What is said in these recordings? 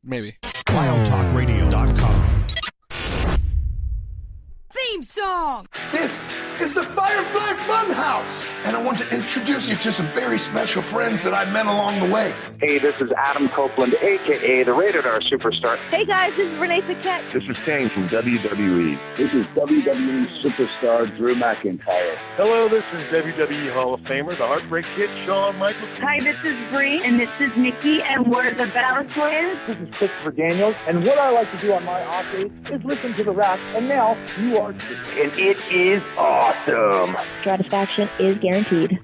Maybe. WildTalkRadio.com. Theme song! This is the Firefly Funhouse, and I want to introduce you to some very special friends that I met along the way. Hey, this is Adam Copeland, a.k.a. the Rated R Superstar. Hey guys, this is Renee Paquette. This is Kane from WWE. This is WWE Superstar Drew McIntyre. Hello, this is WWE Hall of Famer, the Heartbreak Kid, Shawn Michaels. Hi, this is Bree, and this is Nikki, and we're the Battle Twins. This is Christopher Daniels, and what I like to do on my off days is listen to the rap, and now you are too. And it is awesome. Satisfaction is guaranteed.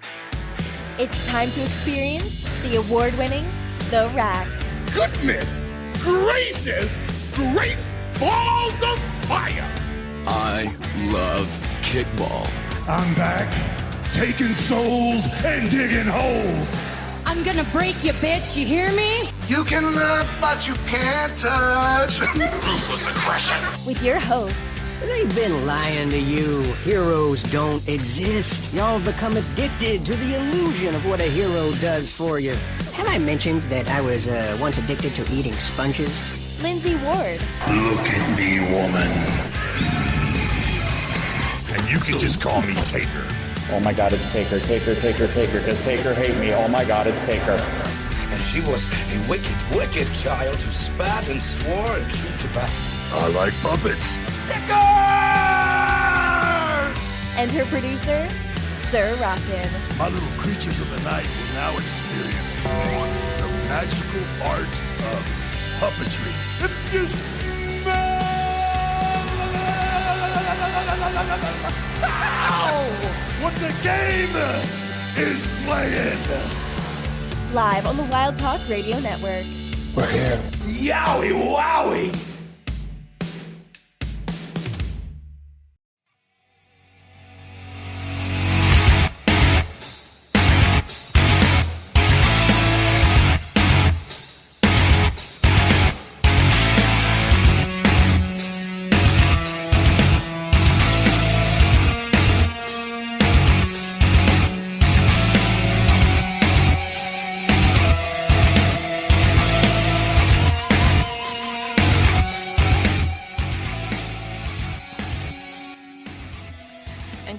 It's time to experience the award-winning The Rack. Goodness gracious, great balls of fire! I love kickball. I'm back, taking souls and digging holes. I'm gonna break you, bitch, you hear me? You can love, but you can't touch. Ruthless aggression. With your host, they've been lying to you. Heroes don't exist. Y'all become addicted to the illusion of what a hero does for you. Have I mentioned that I was once addicted to eating sponges? Lindsey Ward. Look at me, woman. And you can just call me Taker. Oh my God, it's Taker, Taker, Taker, Taker. Does Taker hate me? Oh my God, it's Taker. And she was a wicked, wicked child who spat and swore and chewed tobacco. I like puppets. Stickers! And her producer, Sir Rockin. My little creatures of the night will now experience the magical art of puppetry. If you smell what the game is playing. Live on the Wild Talk Radio Network. We're here. Yowie wowie!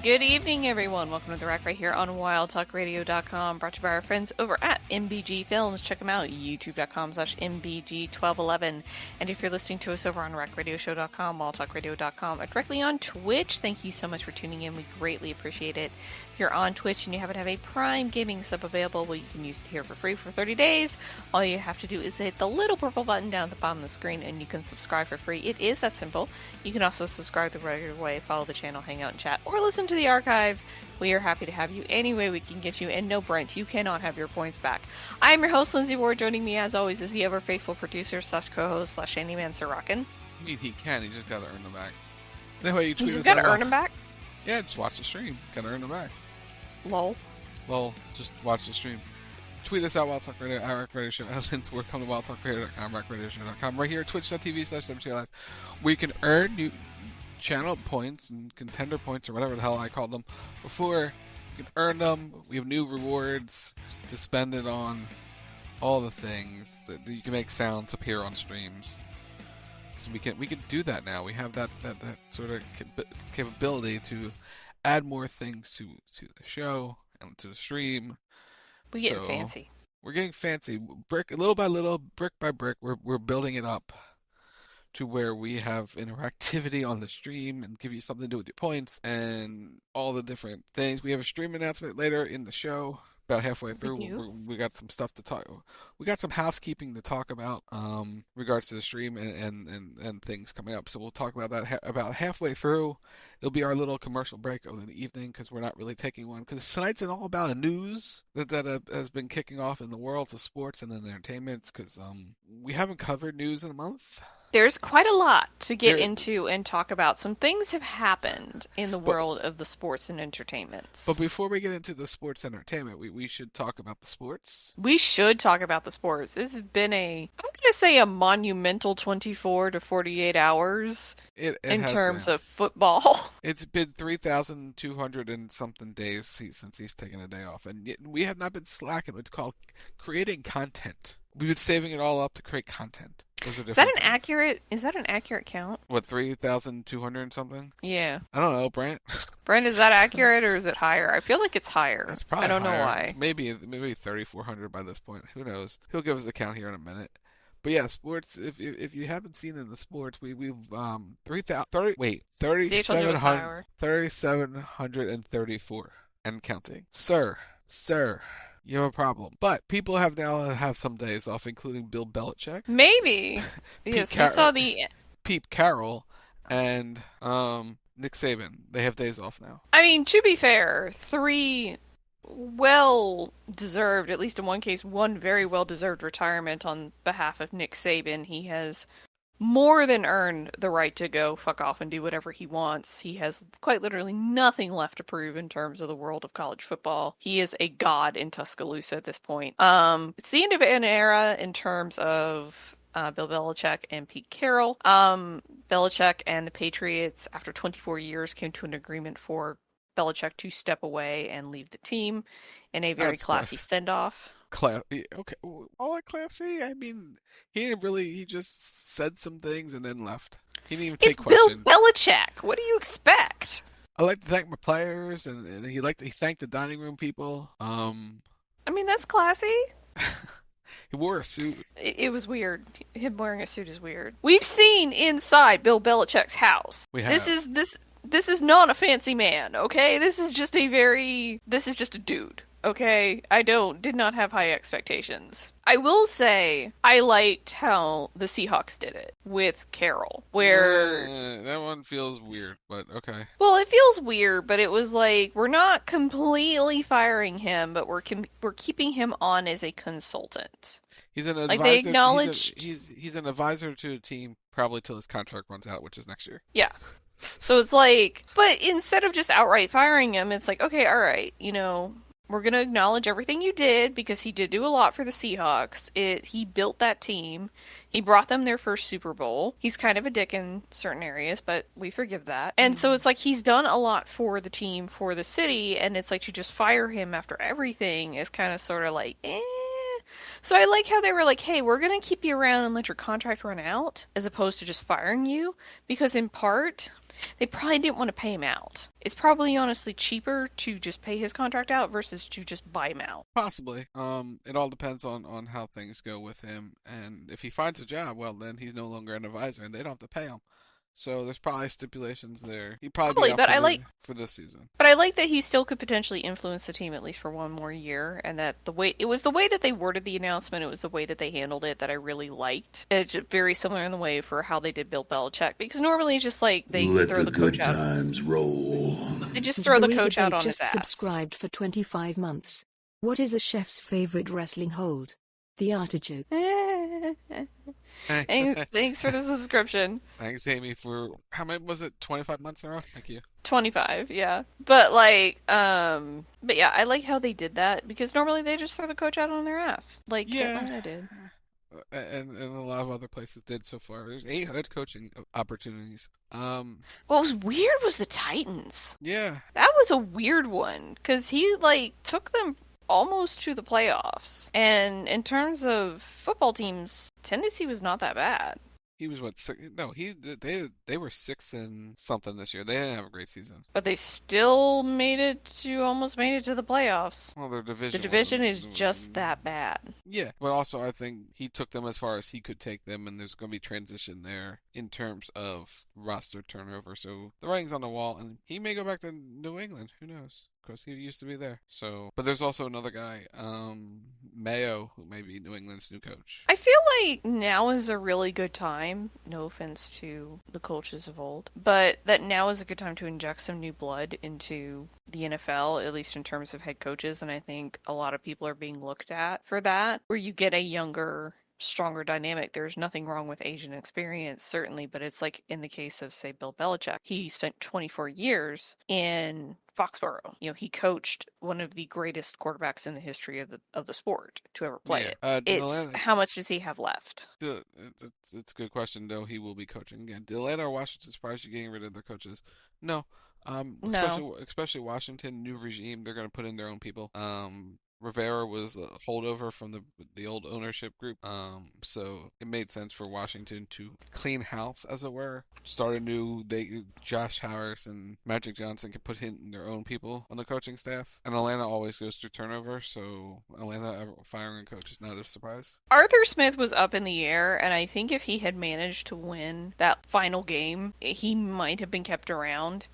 Good evening, everyone. Welcome to The Rack right here on WildTalkRadio.com, brought to you by our friends over at MBG Films. Check them out, youtube.com/MBG1211. And if you're listening to us over on RackRadioshow.com, WildTalkRadio.com, or directly on Twitch, thank you so much for tuning in. We greatly appreciate it. If you're on Twitch and you happen to have a Prime Gaming sub available, well, you can use it here for free for 30 days. All you have to do is hit the little purple button down at the bottom of the screen, and you can subscribe for free. It is that simple. You can also subscribe the regular way, follow the channel, hang out and chat, or listen to the archive. We are happy to have you any way we can get you. And no, Brent, you cannot have your points back. I am your host, Lindsey Ward. Joining me, as always, is the ever-faithful producer / co-host / handyman, Sir Rockin. I mean, he can. He just gotta earn them back. Anyway, you tweet us. You gotta earn them back? Yeah, just watch the stream. Gotta earn them back. Lol. Just watch the stream. Tweet us at Wild Talk Radio, at Rack Radio Show, at Lindsey Ward. Come to WildTalkRadio.com, RackRadioShow.com. Right here, twitch.tv/WTL Live. We can earn new channel points and contender points, or whatever the hell I called them before. You can earn them. We have new rewards to spend it on. All the things that you can make sounds appear on streams. So we can do that now. We have that sort of capability to add more things to the show and to the stream. We get fancy. We're getting fancy. Little by little, brick by brick, we're building it up to where we have interactivity on the stream and give you something to do with your points and all the different things. We have a stream announcement later in the show. About halfway through, we got some stuff to talk. We got some housekeeping to talk about, regards to the stream and things coming up. So we'll talk about that about halfway through. It'll be our little commercial break of the evening because we're not really taking one. Because tonight's all about news that has been kicking off in the worlds of sports and entertainment. Because we haven't covered news in a month. There's quite a lot to get into and talk about. Some things have happened in the world of the sports and entertainment. But before we get into the sports entertainment, we should talk about the sports. We should talk about the sports. This has been I'm going to say a monumental 24 to 48 hours in terms of football. It's been 3,200 and something days since he's taken a day off, and yet we have not been slacking. It's called creating content. We've been saving it all up to create content. Those are Is that an things. accurate? Is that an accurate count? What, 3,200 and something? Yeah. I don't know, Brent. Brent, is that accurate or is it higher? I feel like it's higher. It's probably I don't higher. know why. Maybe 3,400 by this point. Who knows? He'll give us the count here in a minute. But yeah, sports. If you haven't seen in the sports, we've 3,734 and counting. Sir, you have a problem. But people have some days off, including Bill Belichick. Maybe. Yes, we saw the Pete Carroll and Nick Saban. They have days off now. I mean, to be fair, 3 well-deserved, at least in one case, 1 very well-deserved retirement on behalf of Nick Saban. He has more than earned the right to go fuck off and do whatever he wants. He has quite literally nothing left to prove in terms of the world of college football. He is a god in Tuscaloosa at this point. It's the end of an era in terms of Bill Belichick and Pete Carroll. Belichick and the Patriots, after 24 years, came to an agreement for Belichick to step away and leave the team in a very classy send-off. Okay, all that classy. I mean, he just said some things and then left. He didn't even take questions. Bill Belichick. What do you expect? I like to thank my players, and he thanked the dining room people. I mean, that's classy. He wore a suit. It was weird. Him wearing a suit is weird. We've seen inside Bill Belichick's house. We have. This is not a fancy man, okay? This is just a dude, okay? I did not have high expectations. I will say, I liked how the Seahawks did it with Carroll, where... that one feels weird, but okay. Well, it feels weird, but it was like, we're not completely firing him, but we're keeping him on as a consultant. He's an advisor. Like, they acknowledged... He's an advisor to a team probably till his contract runs out, which is next year. Yeah. So it's like, but instead of just outright firing him, it's like, okay, all right, we're going to acknowledge everything you did because he did do a lot for the Seahawks. He built that team. He brought them their first Super Bowl. He's kind of a dick in certain areas, but we forgive that. And so it's like he's done a lot for the team, for the city, and it's like to just fire him after everything is kind of sort of like, So I like how they were like, hey, we're going to keep you around and let your contract run out, as opposed to just firing you, because in part... they probably didn't want to pay him out. It's probably honestly cheaper to just pay his contract out versus to just buy him out. Possibly. It all depends on how things go with him. And if he finds a job, well, then he's no longer an advisor and they don't have to pay him. So there's probably stipulations there. He'd probably be out for this season. But I like that he still could potentially influence the team at least for one more year, and that it was the way that they worded the announcement, it was the way that they handled it that I really liked. It's very similar in the way for how they did Bill Belichick, because normally it's just like they throw the coach out. Let the good times roll. They just throw the coach out on his ass. Subscribed for 25 months. What is a chef's favorite wrestling hold? The artichoke. Thanks for the subscription. Thanks, Amy, for how many was it? 25 months in a row? Thank you. 25, yeah. But yeah, I like how they did that because normally they just throw the coach out on their ass, like Atlanta did. And a lot of other places did so far. There's 8 head coaching opportunities. What was weird was the Titans. Yeah, that was a weird one because he took them almost to the playoffs. And in terms of football teams, Tennessee was not that bad. He was what? They were 6 and something this year. They didn't have a great season, but they still almost made it to the playoffs. Well, their division. The division is just that bad. Yeah, but also I think he took them as far as he could take them, and there's going to be transition there in terms of roster turnover. So the writing's on the wall, and he may go back to New England. Who knows? Because he used to be there. So, but there's also another guy, Mayo, who may be New England's new coach. I feel like now is a really good time. No offense to the coaches of old, but that now is a good time to inject some new blood into the NFL, at least in terms of head coaches. And I think a lot of people are being looked at for that, where you get a younger, stronger dynamic. There's nothing wrong with Asian experience, certainly, but it's like in the case of, say, Bill Belichick, he spent 24 years in Foxborough. He coached one of the greatest quarterbacks in the history of the sport to ever play it. How much does he have left? It's a good question, though. He will be coaching again. Did Atlanta or Washington surprise you getting rid of their coaches? No. Especially Washington, new regime. They're going to put in their own people. Rivera was a holdover from the old ownership group, so it made sense for Washington to clean house, as it were, start anew. Josh Harris and Magic Johnson can put in their own people on the coaching staff, and Atlanta always goes through turnover, so Atlanta firing a coach is not a surprise. Arthur Smith was up in the air, and I think if he had managed to win that final game, he might have been kept around.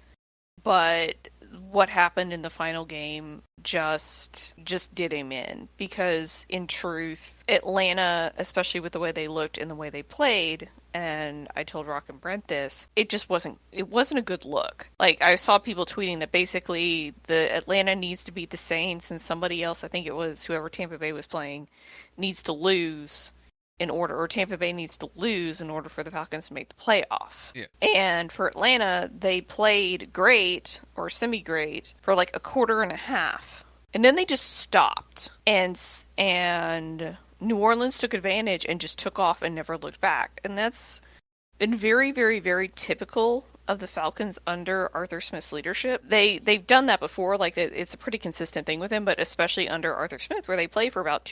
But what happened in the final game just did him in, because in truth, Atlanta, especially with the way they looked and the way they played, and I told Rock and Brent this, it wasn't a good look. Like, I saw people tweeting that basically the Atlanta needs to beat the Saints, and somebody else, I think it was whoever Tampa Bay was playing, needs to lose or Tampa Bay needs to lose in order for the Falcons to make the playoff. Yeah. And for Atlanta, they played great or semi-great for like a quarter and a half. And then they just stopped. And New Orleans took advantage and just took off and never looked back. And that's been very, very, very typical of the Falcons under Arthur Smith's leadership. They've done that before. Like, it's a pretty consistent thing with him, but especially under Arthur Smith, where they play for about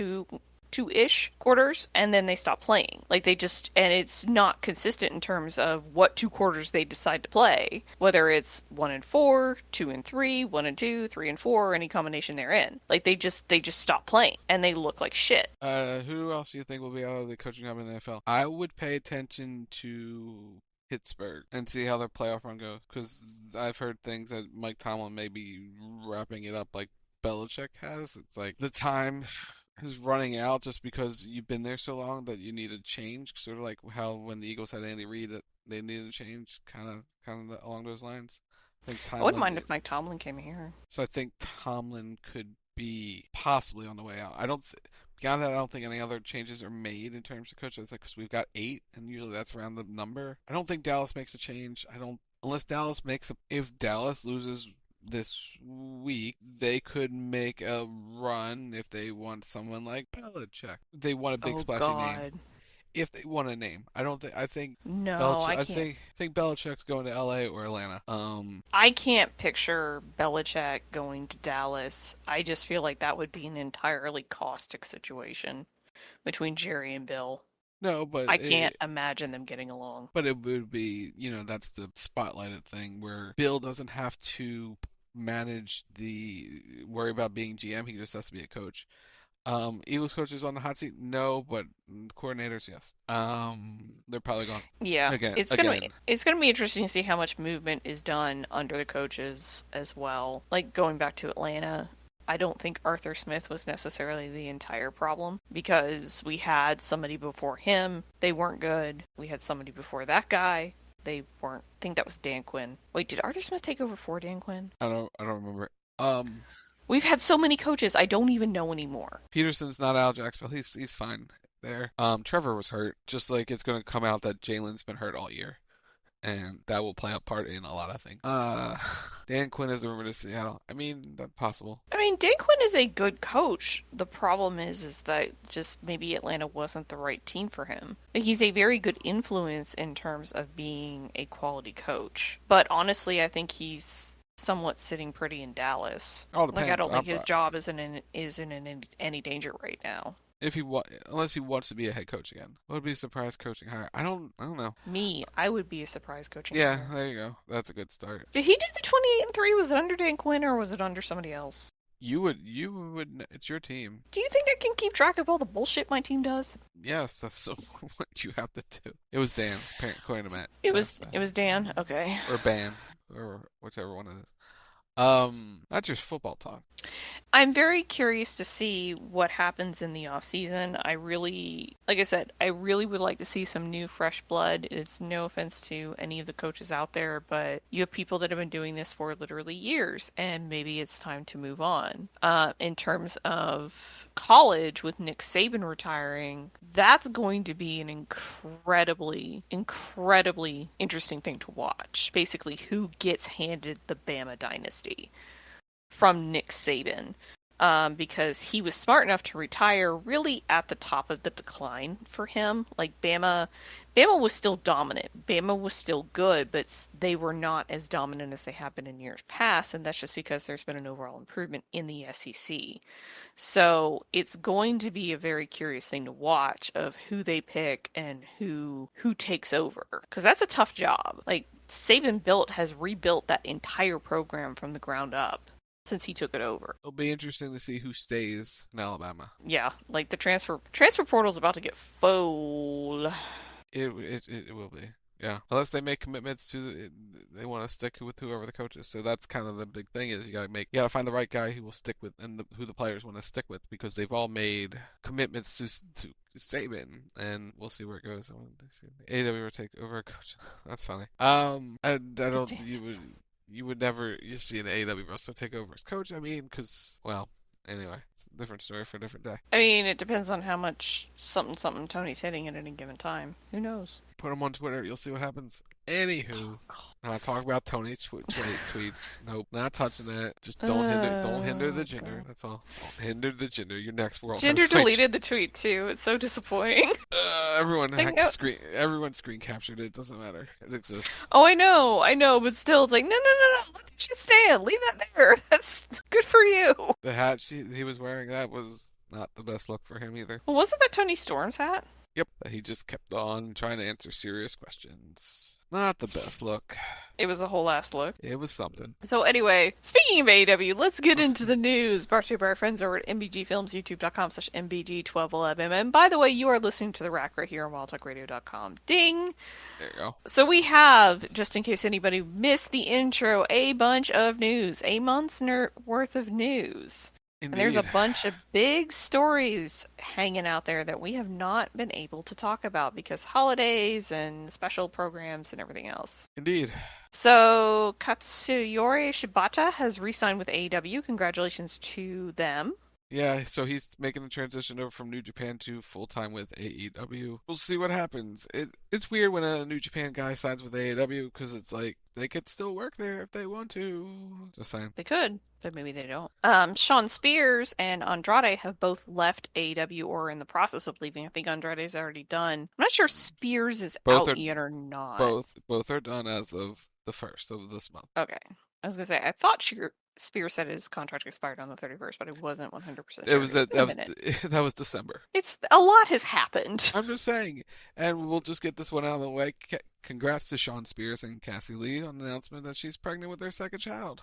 two-ish quarters, and then they stop playing. Like, and it's not consistent in terms of what 2 quarters they decide to play, whether it's 1 and 4, 2 and 3, 1 and 2, 3 and 4, or any combination they're in. Like, they just stop playing, and they look like shit. Who else do you think will be out of the coaching job in the NFL? I would pay attention to Pittsburgh and see how their playoff run goes, because I've heard things that Mike Tomlin may be wrapping it up like Belichick has. It's like the time is running out just because you've been there so long that you need a change, sort of like how when the Eagles had Andy Reid that they needed a change, kind of along those lines. I wouldn't mind if Mike Tomlin came here. So I think Tomlin could be possibly on the way out. Beyond that, I don't think any other changes are made in terms of coaches, because we've got 8, and usually that's around the number. I don't think Dallas makes a change. If Dallas loses this week, they could make a run if they want someone like Belichick. They want a big splashy name. If they want a name, I think Belichick's going to LA or Atlanta. I can't picture Belichick going to Dallas. I just feel like that would be an entirely caustic situation between Jerry and Bill. No, but I can't imagine them getting along. But it would be, that's the spotlighted thing where Bill doesn't have to worry about being GM. He just has to be a coach. Eagles coaches on the hot seat? No, but coordinators, yes. They're probably gone. Yeah, it's gonna be interesting to see how much movement is done under the coaches as well. Like, going back to Atlanta, I don't think Arthur Smith was necessarily the entire problem, because we had somebody before him. They weren't good. We had somebody before that guy. They weren't. I think that was Dan Quinn. Wait, did Arthur Smith take over for Dan Quinn? I don't remember. We've had so many coaches, I don't even know anymore. Peterson's not out of Jacksonville. He's fine there. Trevor was hurt. Just like it's going to come out that Jalen's been hurt all year, and that will play a part in a lot of things. Dan Quinn is the rumor to Seattle. I mean, that's possible. I mean, Dan Quinn is a good coach. The problem is that just maybe Atlanta wasn't the right team for him. He's a very good influence in terms of being a quality coach. But honestly, I think he's somewhat sitting pretty in Dallas. All depends. Like, I don't think his job isn't in any danger right now. Unless he wants to be a head coach again. What would be a surprise coaching hire? I don't know. I would be a surprise coaching hire. Yeah, there you go. That's a good start. Did he do the 28-3? Was it under Dan Quinn or was it under somebody else? You would. It's your team. Do you think I can keep track of all the bullshit my team does? Yes, that's what you have to do. It was Dan, according to Matt. It was Dan. Okay. Or Ban, or whichever one it is. That's just football talk. I'm very curious to see what happens in the off season. Like I said, I really would like to see some new fresh blood. It's no offense to any of the coaches out there, but you have people that have been doing this for literally years, and maybe it's time to move on. In terms of college, with Nick Saban retiring, that's going to be an incredibly, incredibly interesting thing to watch. Basically, who gets handed the Bama dynasty? from Nick Saban. Because he was smart enough to retire really at the top of the decline for him. Like Bama was still dominant. Bama was still good, but they were not as dominant as they have been in years past, and that's just because there's been an overall improvement in the SEC. So it's going to be a very curious thing to watch of who they pick and who takes over, because that's a tough job. Like Saban has rebuilt that entire program from the ground up since he took it over. It'll be interesting to see who stays in Alabama. Yeah, like the transfer portal's about to get full. It will be. Yeah, unless they make commitments to, they want to stick with whoever the coach is. So that's kind of the big thing is you gotta find the right guy who will stick with, and who the players want to stick with, because they've all made commitments to Saban, and we'll see where it goes. AEW will take over a coach. That's funny. I don't. You would never see an AEW wrestler take over as coach. I mean, because, well, anyway, it's a different story for a different day. I mean, it depends on how much something Tony's hitting at any given time. Who knows? Put him on Twitter. You'll see what happens. Anywho, not talk about Tony's tweets. Nope, not touching that. Just don't hinder the gender. That's all. Don't hinder the gender. Your next world. Gender deleted the tweet too. It's so disappointing. Everyone screen captured it. Doesn't matter. It exists. Oh, I know, but still, it's like no. Let the shit stand. Leave that there. That's good for you. The hat he was wearing, that was not the best look for him either. Well, wasn't that Tony Storm's hat? Yep, he just kept on trying to answer serious questions. Not the best look. It was a whole ass look. It was something. So anyway, speaking of AEW, let's get into the news. Brought to you by our friends over at MBG Films, youtube.com/MBG1211. And by the way, you are listening to The Rack right here on WildTalkRadio.com. Ding! There you go. So we have, just in case anybody missed the intro, a bunch of news. A month's worth of news. Indeed. And there's a bunch of big stories hanging out there that we have not been able to talk about because holidays and special programs and everything else. Indeed. So Katsuyori Shibata has re-signed with AEW. Congratulations to them. Yeah, so he's making the transition over from New Japan to full-time with AEW. We'll see what happens. It's weird when a New Japan guy signs with AEW because it's like they could still work there if they want to. Just saying. They could, but maybe they don't. Sean Spears and Andrade have both left AEW or are in the process of leaving. I think Andrade's already done. I'm not sure Spears is out yet or not. Both are done as of the 1st of this month. Okay. I was going to say, I thought Spears said his contract expired on the 31st, but I wasn't 100% sure. It was that was December. It's a lot has happened. I'm just saying, and we'll just get this one out of the way. Congrats to Sean Spears and Cassie Lee on the announcement that she's pregnant with their second child.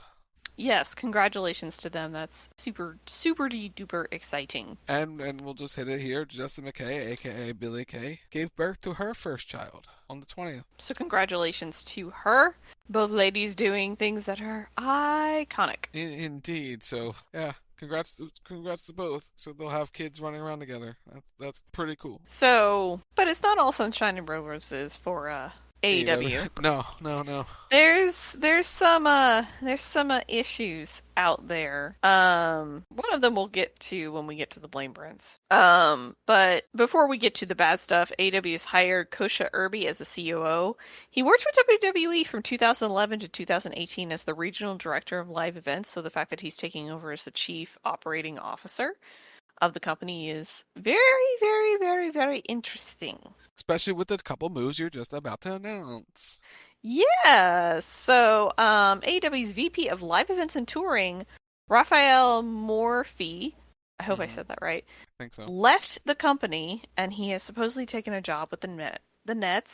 Yes, congratulations to them. That's super, super duper exciting. And we'll just hit it here. Jessica McKay, aka Billie Kay, gave birth to her first child on the 20th. So congratulations to her. Both ladies doing things that are iconic. Indeed. So yeah, congrats to both. So they'll have kids running around together. That's pretty cool. So, but it's not all sunshine and roses for AEW. No. There's some issues out there. One of them we'll get to when we get to the Blame Prince. But before we get to the bad stuff, AEW has hired Kosha Irby as the COO. He worked for WWE from 2011 to 2018 as the regional director of live events. So the fact that he's taking over as the chief operating officer of the company is very, very, very, very interesting. Especially with the couple moves you're just about to announce. Yeah, so AEW's VP of Live Events and Touring, Raphael Morphy, I hope I said that right, I think so, left the company, and he has supposedly taken a job with the Nets.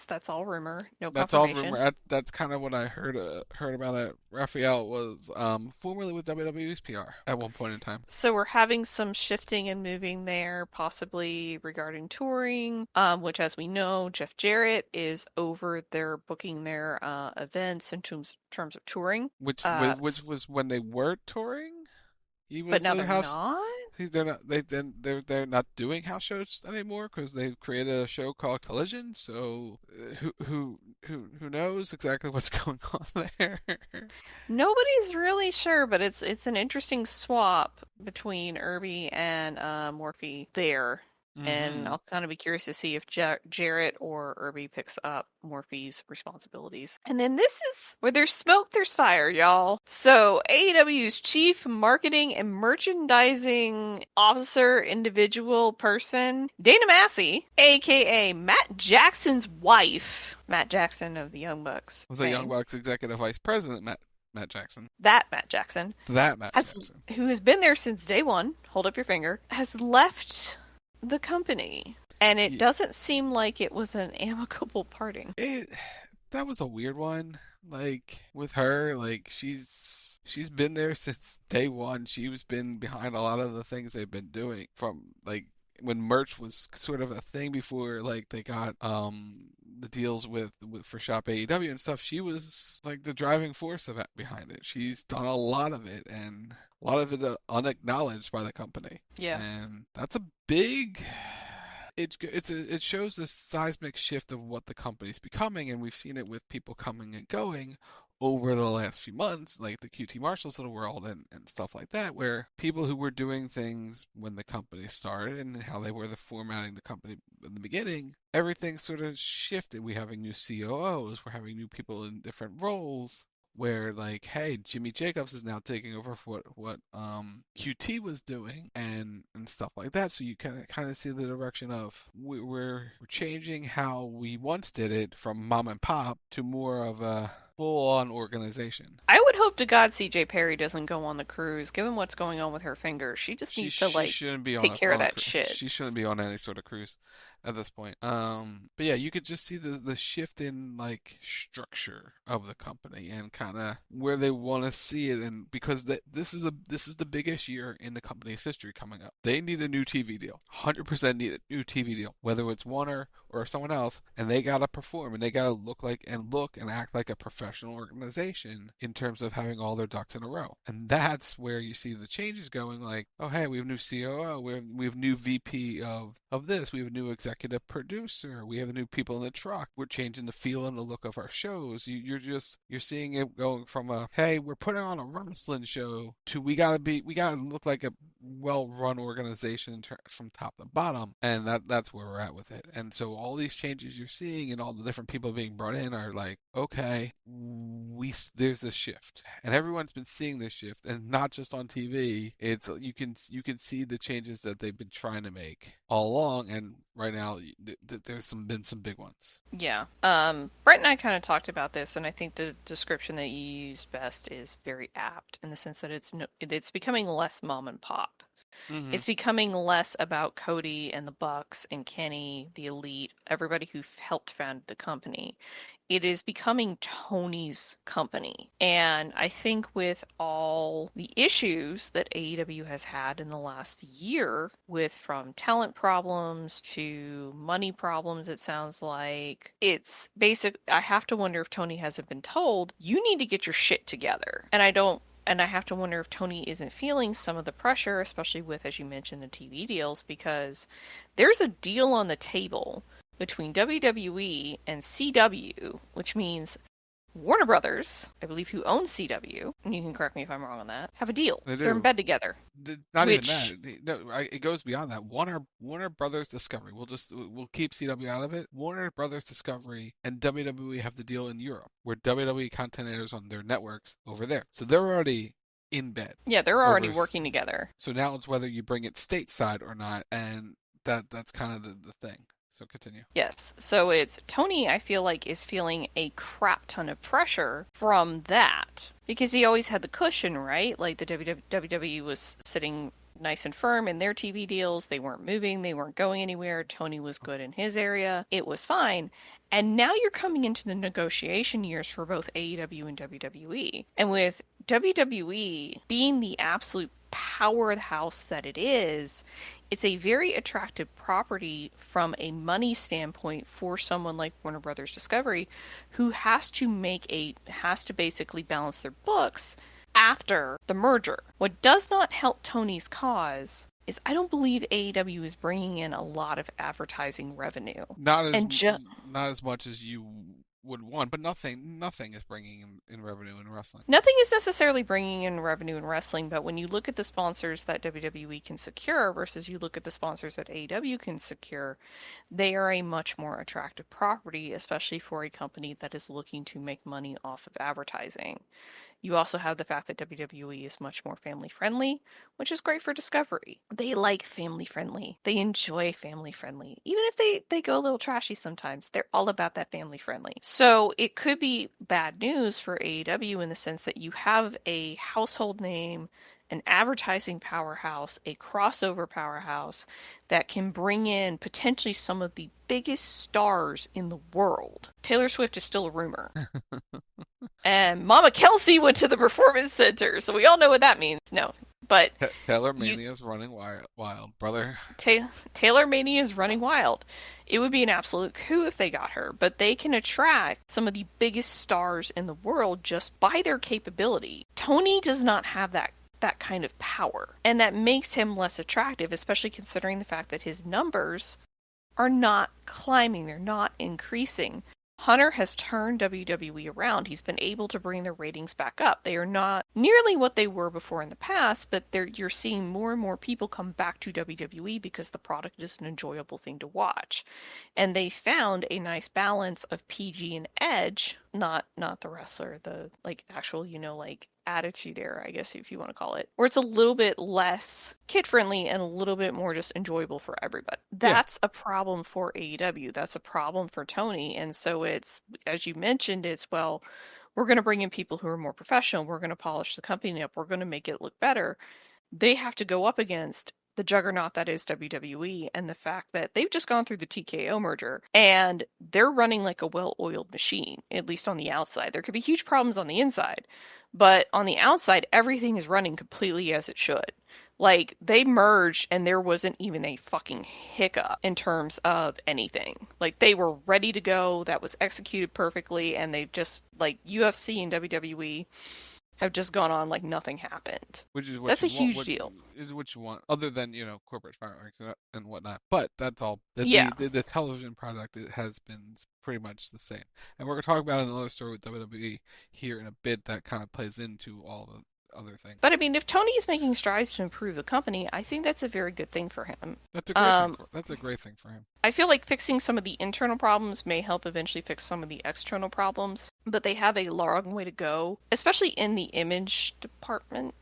That's all rumor, no confirmation. That's all rumor. That's kind of what I heard about it. Raphael was formerly with WWE's PR at one point in time. So we're having some shifting and moving there, possibly regarding touring, which, as we know, Jeff Jarrett is over there booking their events in terms of touring. Which was when they were touring? But now they're not? They're not doing house shows anymore because they've created a show called Collision. So who knows exactly what's going on there? Nobody's really sure, but it's an interesting swap between Irby and Morphy there. And I'll kind of be curious to see if Jarrett or Irby picks up Morphe's responsibilities. And then this is where there's smoke, there's fire, y'all. So AEW's chief marketing and merchandising officer, individual person, Dana Massey, aka Matt Jackson's wife, Matt Jackson of the Young Bucks. The Young Bucks executive vice president, Matt Jackson. That Matt Jackson. Jackson. Who has been there since day one, hold up your finger, has left the company. And it doesn't seem like it was an amicable parting. That was a weird one. Like, with her, like, she's been there since day one. She's been behind a lot of the things they've been doing from, like, when merch was sort of a thing before, like, they got the deals with for Shop AEW and stuff. She was like the driving force behind it. She's done a lot of it, and a lot of it unacknowledged by the company. Yeah, and that's a big. It shows the seismic shift of what the company's becoming, and we've seen it with people coming and going over the last few months, like the QT Marshalls of the world and stuff like that, where people who were doing things when the company started and how they were formatting the company in the beginning, everything sort of shifted. We're having new COOs, we're having new people in different roles, where, like, hey, Jimmy Jacobs is now taking over for what QT was doing and stuff like that. So you kind of see the direction of we're changing how we once did it from mom and pop to more of a full-on organization. I would hope to God CJ Perry doesn't go on the cruise, given what's going on with her finger. She just needs to, like, take care of that shit. She shouldn't be on any sort of cruise at this point. But yeah, you could just see the shift in, like, structure of the company and kind of where they want to see it, and because this is the biggest year in the company's history coming up. They need a new TV deal. 100% need a new TV deal, whether it's Warner or someone else, and they gotta perform and they gotta look and act like a professional organization in terms of having all their ducks in a row. And that's where you see the changes going, like, oh hey, we have new COO, we have new VP of this, we have a new executive producer, we have new people in the truck, we're changing the feel and the look of our shows. You're seeing it going from a hey, we're putting on a wrestling show to we gotta look like a well-run organization from top to bottom, and that's where we're at with it. And so all these changes you're seeing and all the different people being brought in are like, okay, there's a shift, and everyone's been seeing this shift, and not just on TV. It's you can see the changes that they've been trying to make all along, and right now there's been some big ones. Yeah. Brett and I kind of talked about this, and I think the description that you used best is very apt in the sense that it's becoming less mom and pop. Mm-hmm. It's becoming less about Cody and the Bucks and Kenny, the Elite, everybody who helped found the company. It is becoming Tony's company. And I think with all the issues that AEW has had in the last year, from talent problems to money problems, it sounds like, it's basic. I have to wonder if Tony hasn't been told, you need to get your shit together. And I have to wonder if Tony isn't feeling some of the pressure, especially with, as you mentioned, the TV deals, because there's a deal on the table between WWE and CW, which means Warner Brothers, I believe, who owns CW, and you can correct me if I'm wrong on that, have a deal. They're in bed together. Not even that. No, it goes beyond that. Warner Brothers Discovery. We'll keep CW out of it. Warner Brothers Discovery and WWE have the deal in Europe, where WWE content airs on their networks over there. So they're already in bed. Yeah, they're already working together. So now it's whether you bring it stateside or not, and that's kind of the thing. So continue. Yes. So it's Tony, I feel like, is feeling a crap ton of pressure from that. Because he always had the cushion, right? Like the WWE was sitting nice and firm in their TV deals. They weren't moving. They weren't going anywhere. Tony was good in his area. It was fine. And now you're coming into the negotiation years for both AEW and WWE. And with WWE being the absolute powerhouse that it is, it's a very attractive property from a money standpoint for someone like Warner Brothers Discovery, who has to basically balance their books after the merger. What does not help Tony's cause is I don't believe AEW is bringing in a lot of advertising revenue. Not as much as you would want, but nothing is bringing in revenue in wrestling. Nothing is necessarily bringing in revenue in wrestling, but when you look at the sponsors that WWE can secure versus you look at the sponsors that AEW can secure, they are a much more attractive property, especially for a company that is looking to make money off of advertising. You also have the fact that WWE is much more family friendly, which is great for Discovery. They like family friendly. They enjoy family friendly. Even if they go a little trashy sometimes, they're all about that family friendly. So it could be bad news for AEW in the sense that you have a household name, an advertising powerhouse, a crossover powerhouse that can bring in potentially some of the biggest stars in the world. Taylor Swift is still a rumor. And Mama Kelsey went to the Performance Center, so we all know what that means. No, but Taylor Mania is running wild, brother. Taylor Mania is running wild. It would be an absolute coup if they got her, but they can attract some of the biggest stars in the world just by their capability. Tony does not have that kind of power, and that makes him less attractive, especially considering the fact that his numbers are not climbing, they're not increasing. Hunter has turned WWE around. He's been able to bring their ratings back up. They are not nearly what they were before in the past, but you're seeing more and more people come back to WWE because the product is an enjoyable thing to watch. And they found a nice balance of PG and edge, not the wrestler, the actual, attitude era, I guess, if you want to call it, where it's a little bit less kid-friendly and a little bit more just enjoyable for everybody. That's a problem for AEW. That's a problem for Tony. And so it's, as you mentioned, we're going to bring in people who are more professional. We're going to polish the company up. We're going to make it look better. They have to go up against the juggernaut that is WWE and the fact that they've just gone through the TKO merger and they're running like a well-oiled machine, at least on the outside. There could be huge problems on the inside, but on the outside, everything is running completely as it should. Like, they merged and there wasn't even a fucking hiccup in terms of anything. Like, they were ready to go. That was executed perfectly. And they just, UFC and WWE have just gone on like nothing happened. Which is that's a huge deal. Is what you want, other than corporate fireworks and whatnot. But that's all. The television product has been pretty much the same. And we're gonna talk about another story with WWE here in a bit that kind of plays into all the other things. But I mean, if Tony is making strides to improve the company, I think that's a very good thing for him. That's a great thing for him. I feel like fixing some of the internal problems may help eventually fix some of the external problems, but they have a long way to go, especially in the image department.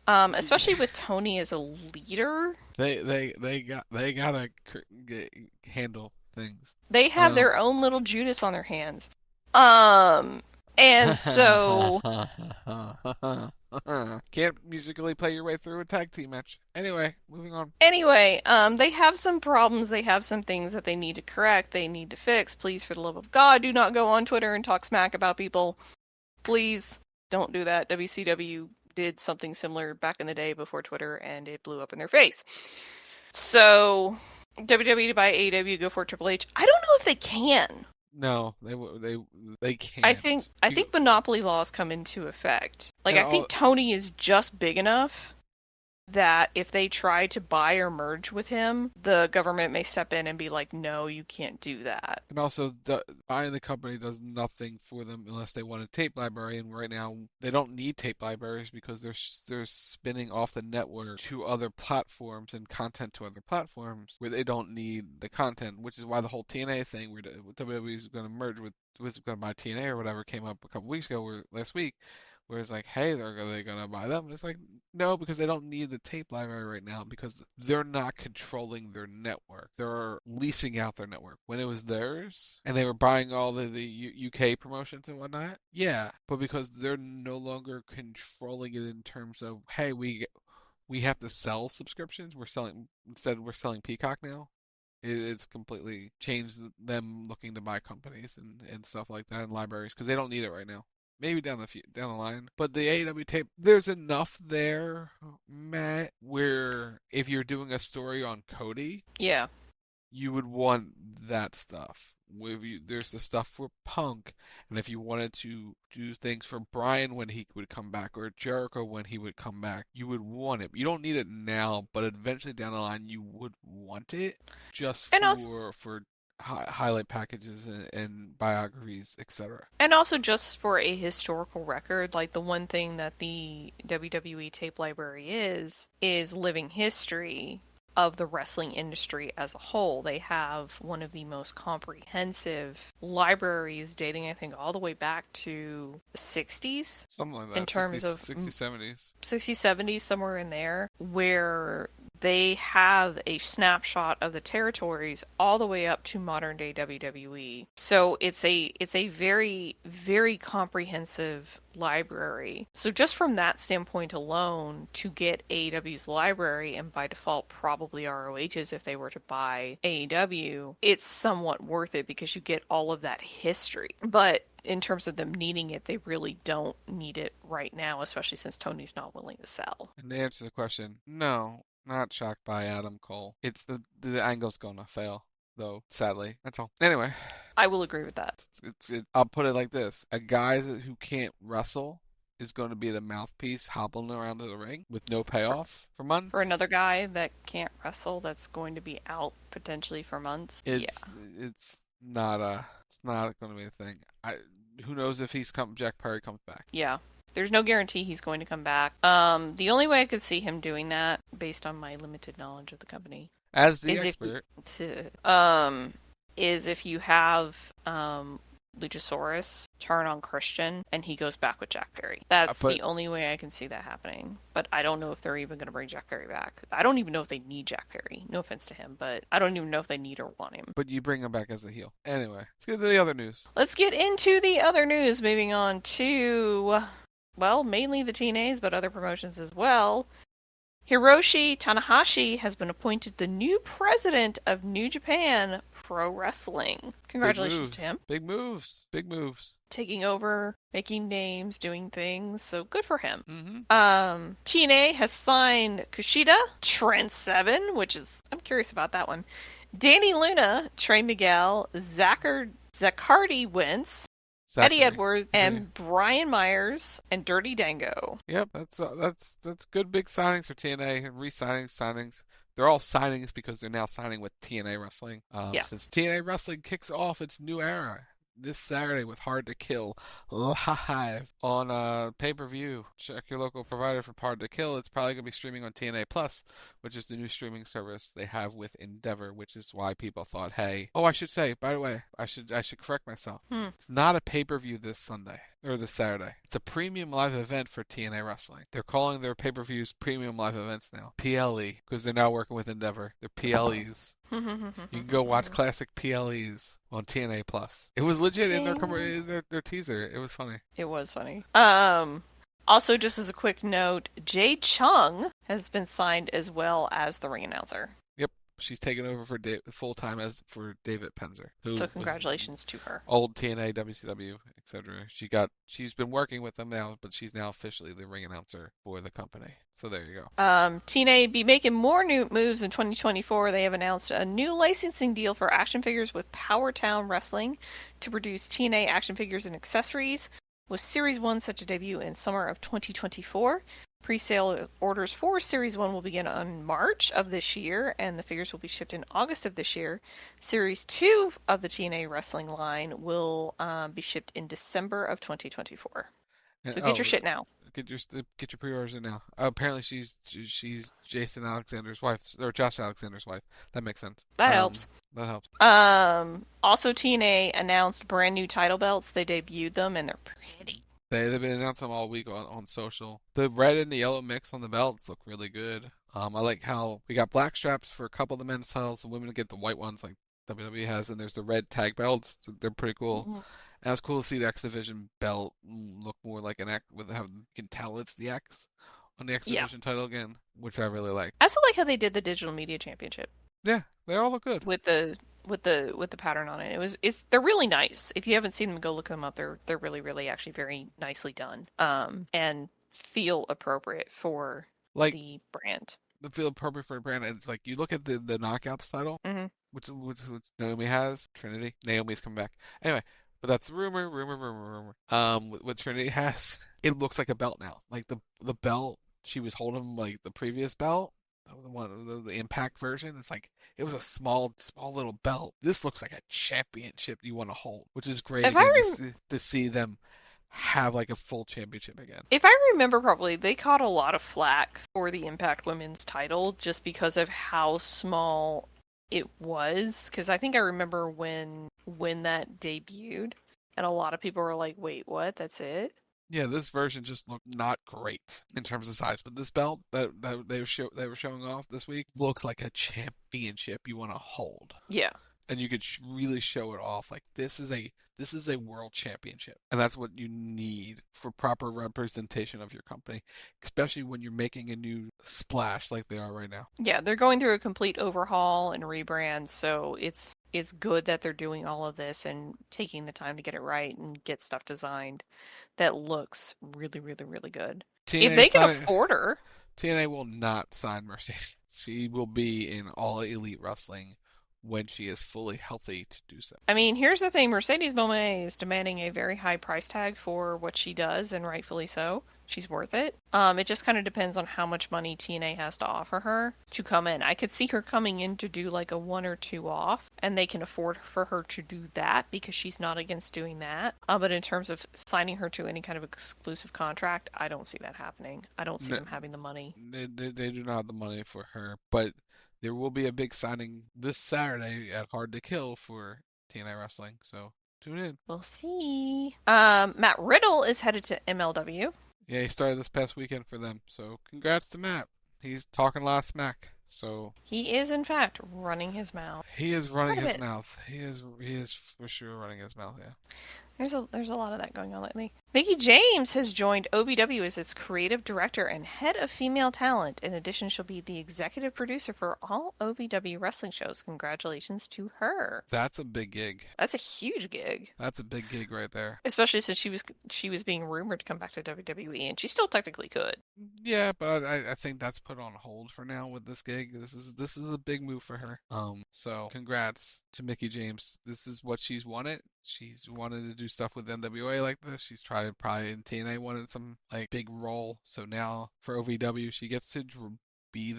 Especially with Tony as a leader. They gotta handle things. They have their own little Judas on their hands. And so can't musically play your way through a tag team match. Anyway, moving on. Anyway, they have some problems. They have some things that they need to correct. They need to fix. Please, for the love of God, do not go on Twitter and talk smack about people. Please don't do that. WCW did something similar back in the day before Twitter, and it blew up in their face. So, WWE to buy AEW, go for Triple H. I don't know if they can. No, they can't. I think monopoly laws come into effect. I think Tony is just big enough that if they try to buy or merge with him, the government may step in and be like, no, you can't do that. And also, buying the company does nothing for them unless they want a tape library, and right now, they don't need tape libraries because they're spinning off the network to other platforms and content to other platforms where they don't need the content, which is why the whole TNA thing, where WWE is going to merge was going to buy TNA or whatever, came up a couple weeks ago, or last week, where it's like, hey, are they going to buy them? And it's like, no, because they don't need the tape library right now because they're not controlling their network. They're leasing out their network. When it was theirs and they were buying all the UK promotions and whatnot, yeah, but because they're no longer controlling it in terms of, hey, we have to sell subscriptions. We're selling Peacock now. It's completely changed them looking to buy companies and stuff like that and libraries because they don't need it right now. Maybe down the line. But the AEW tape, there's enough there, Matt, where if you're doing a story on Cody, yeah, you would want that stuff. There's the stuff for Punk, and if you wanted to do things for Bryan when he would come back, or Jericho when he would come back, you would want it. You don't need it now, but eventually down the line, you would want it just for highlight packages and biographies, etc. And also just for a historical record, like the one thing that the WWE tape library is living history of the wrestling industry as a whole. They have one of the most comprehensive libraries dating, I think, all the way back to the 60s. Something like that. In terms 60s, of 60s, 70s. 60s, 70s, somewhere in there, where they have a snapshot of the territories all the way up to modern day WWE. So it's a very, very comprehensive library. So just from that standpoint alone, to get AEW's library, and by default probably ROH's if they were to buy AEW, it's somewhat worth it because you get all of that history. But in terms of them needing it, they really don't need it right now, especially since Tony's not willing to sell. And to answer the question, no, not shocked by Adam Cole. It's the angle's gonna fail, though, sadly. That's all. Anyway. I will agree with that. I'll put it like this. A guy who can't wrestle is going to be the mouthpiece hobbling around to the ring with no payoff for months. For another guy that can't wrestle that's going to be out potentially for months. It's not going to be a thing. Who knows if Jack Perry comes back. Yeah. There's no guarantee he's going to come back. The only way I could see him doing that, based on my limited knowledge of the company, as the expert, is if you have Luchasaurus turn on Christian and he goes back with Jack Perry. That's the only way I can see that happening. But I don't know if they're even going to bring Jack Perry back. I don't even know if they need Jack Perry. No offense to him, but I don't even know if they need or want him. But you bring him back as a heel. Anyway, let's get to the other news. Let's get into the other news. Moving on to, well, mainly the TNAs, but other promotions as well. Hiroshi Tanahashi has been appointed the new president of New Japan Pro Wrestling. Congratulations to him. Big moves. Big moves. Taking over, making names, doing things. So good for him. Mm-hmm. TNA has signed Kushida, Trent Seven, which is, I'm curious about that one. Danny Luna, Trey Miguel, Zaccardi Wentz, Eddie Edwards, and Brian Myers, and Dirty Dango. Yep, that's good big signings for TNA, re-signings. They're all signings because they're now signing with TNA Wrestling. Since TNA Wrestling kicks off its new era this Saturday with Hard to Kill live on pay-per-view. Check your local provider for Hard to Kill. It's probably going to be streaming on TNA Plus, which is the new streaming service they have with Endeavor, which is why people thought, hey, I should say, by the way, I should correct myself. It's not a pay-per-view this Sunday. Or this Saturday. It's a premium live event for TNA Wrestling. They're calling their pay-per-views premium live events now. PLE, because they're now working with Endeavor. They're PLEs. You can go watch classic PLEs on TNA Plus. It was legit in their teaser. It was funny. It was funny. Also, just as a quick note, Jay Chung has been signed as well as the ring announcer. Yep. She's taken over for full-time for David Penzer. So congratulations to her. Old TNA, WCW, etc. She's been working with them now, but she's now officially the ring announcer for the company. So there you go. TNA be making more new moves in 2024. They have announced a new licensing deal for action figures with Powertown Wrestling to produce TNA action figures and accessories, with Series 1 set to debut in summer of 2024. Pre-sale orders for Series 1 will begin on March of this year, and the figures will be shipped in August of this year. Series 2 of the TNA Wrestling line will be shipped in December of 2024. So get your shit now. Get your pre-orders in now. Apparently she's Jason Alexander's wife, or Josh Alexander's wife. That makes sense. That helps. That helps. Also, TNA announced brand new title belts. They debuted them, and they're pretty. They've been announcing them all week on social. The red and the yellow mix on the belts look really good. I like how we got black straps for a couple of the men's titles. The women get the white ones like WWE has, and there's the red tag belts. They're pretty cool. Mm-hmm. And it was cool to see the X Division belt look more like an X, with how you can tell it's the X on the X Division title again, which I really like. I also like how they did the Digital Media Championship. Yeah, they all look good with the pattern on it. They're really nice. If you haven't seen them, go look them up. They're really, really actually very nicely done. And feel appropriate for the brand. They feel appropriate for the brand. And it's like you look at the Knockouts title, mm-hmm. which Naomi has. Trinity. Naomi's coming back. Anyway, but that's rumor. What Trinity has, it looks like a belt now. Like the belt she was holding, like the previous belt, the Impact version. It's like it was a small little belt. This looks like a championship you want to hold, which is great If again to see them have like a full championship again. If I remember properly, they caught a lot of flack for the Impact Women's title just because of how small it was. Because I think I remember when that debuted, and a lot of people were like, "Wait, what? That's it?" Yeah, this version just looked not great in terms of size, but this belt that they were showing off this week looks like a championship you want to hold. Yeah. And you could really show it off like this is a world championship, and that's what you need for proper representation of your company, especially when you're making a new splash like they are right now. Yeah, they're going through a complete overhaul and rebrand, so it's good that they're doing all of this and taking the time to get it right and get stuff designed that looks really, really, really good. TNA if they can afford her, TNA will not sign Mercedes. She will be in All Elite Wrestling when she is fully healthy to do so. I mean, here's the thing. Mercedes Moné is demanding a very high price tag for what she does, and rightfully so. She's worth it. It just kind of depends on how much money TNA has to offer her to come in. I could see her coming in to do like a 1 or 2 off, and they can afford for her to do that because she's not against doing that. But in terms of signing her to any kind of exclusive contract, I don't see that happening. I don't see them having the money. They do not have the money for her, but there will be a big signing this Saturday at Hard to Kill for TNA Wrestling, so tune in. We'll see. Matt Riddle is headed to MLW. Yeah, he started this past weekend for them, so congrats to Matt. He's talking a lot of smack, so... He is, in fact, running his mouth. He is running his mouth. He is for sure running his mouth, yeah. There's a lot of that going on lately. Mickie James has joined OVW as its creative director and head of female talent. In addition, she'll be the executive producer for all OVW wrestling shows. Congratulations to her. That's a big gig. That's a huge gig. That's a big gig right there. Especially since she was being rumored to come back to WWE, and she still technically could. Yeah, but I think that's put on hold for now with this gig. This is a big move for her. So congrats to Mickie James. This is what she's wanted. She's wanted to do stuff with NWA like this. She's tried it probably in TNA, wanted some like big role. So now for OVW, she gets to be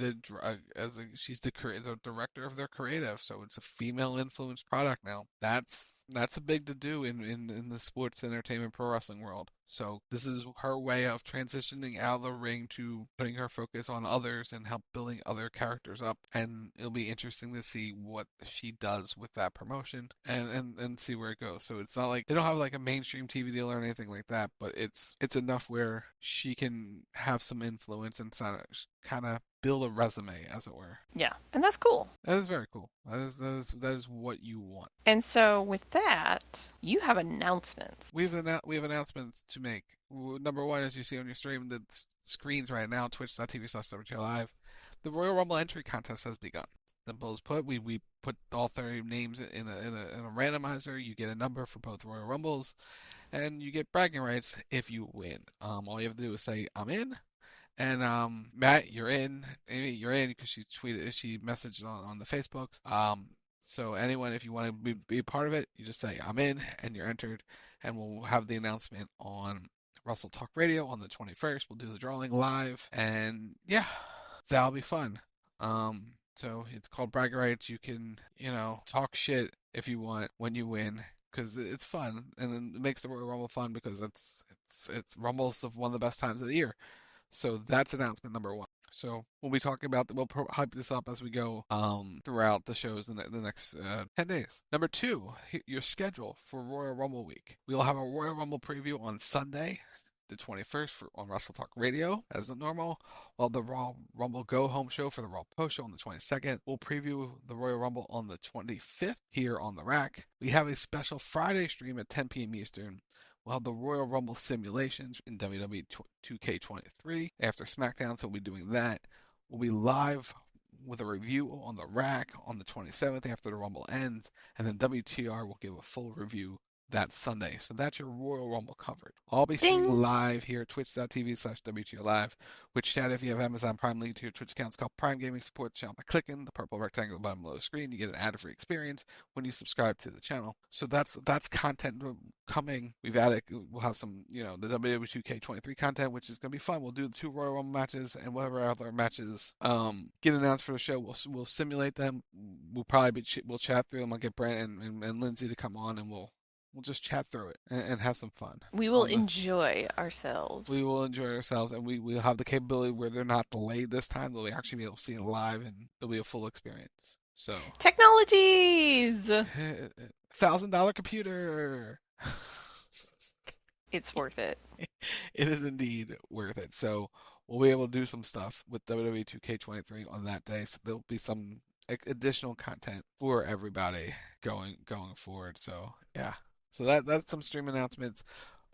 she's the director of their creative. So it's a female influenced product now. That's a big to do in the sports entertainment pro wrestling world. So this is her way of transitioning out of the ring to putting her focus on others and help building other characters up. And it'll be interesting to see what she does with that promotion and see where it goes. So it's not like they don't have like a mainstream TV deal or anything like that, but it's enough where she can have some influence and kind of build a resume, as it were. Yeah, and that's cool. That is very cool. That is what you want. And so with that, you have announcements. We have announcements to make. Number one, as you see on your stream, the screens right now, twitch.tv/WTL Live, the Royal Rumble entry contest has begun. Simple as put, we put all 30 names in a randomizer. You get a number for both Royal Rumbles, and you get bragging rights if you win. All you have to do is say, I'm in. And Matt, you're in. Amy, you're in because she messaged on the Facebooks. So anyone, if you want to be part of it, you just say I'm in, and you're entered, and we'll have the announcement on Wrestle Talk Radio on the 21st. We'll do the drawing live, and yeah, that'll be fun. So it's called bragging rights. You can talk shit if you want when you win, because it's fun, and it makes the Royal Rumble fun because it's Rumble's one of the best times of the year. So that's announcement number one. So we'll be talking about we'll hype this up as we go throughout the shows in the next 10 days. Number two, your schedule for Royal Rumble week. We'll have a Royal Rumble preview on Sunday, the 21st on Wrestle Talk Radio as normal, while the Raw Rumble Go Home show for the Raw Post show on the 22nd. We'll preview the Royal Rumble on the 25th here on the Rack. We have a special Friday stream at 10 p.m. Eastern. We'll have the Royal Rumble simulations in WWE 2K23 after SmackDown, so we'll be doing that. We'll be live with a review on the Rack on the 27th after the Rumble ends, and then WTR will give a full review that Sunday. So that's your Royal Rumble covered. I'll be streaming live here at twitch.tv/WTO Live. Which chat, if you have Amazon Prime, link to your Twitch account. It's called Prime Gaming. Support the channel by clicking the purple rectangle at the bottom of the screen. You get an ad-free experience when you subscribe to the channel. So that's content coming. We'll have some, the WWE 2K23 content, which is going to be fun. We'll do the 2 Royal Rumble matches and whatever other matches get announced for the show. We'll simulate them. We'll chat through them. I'll get Brent and Lindsey to come on, and we'll just chat through it and have some fun. We will enjoy ourselves. We will enjoy ourselves, and we'll have the capability where they're not delayed this time. They'll actually be able to see it live, and it'll be a full experience. So technologies. $1,000 computer. It's worth it. It is indeed worth it. So we'll be able to do some stuff with WWE 2K23 on that day. So there'll be some additional content for everybody going forward. So yeah. So that's some stream announcements.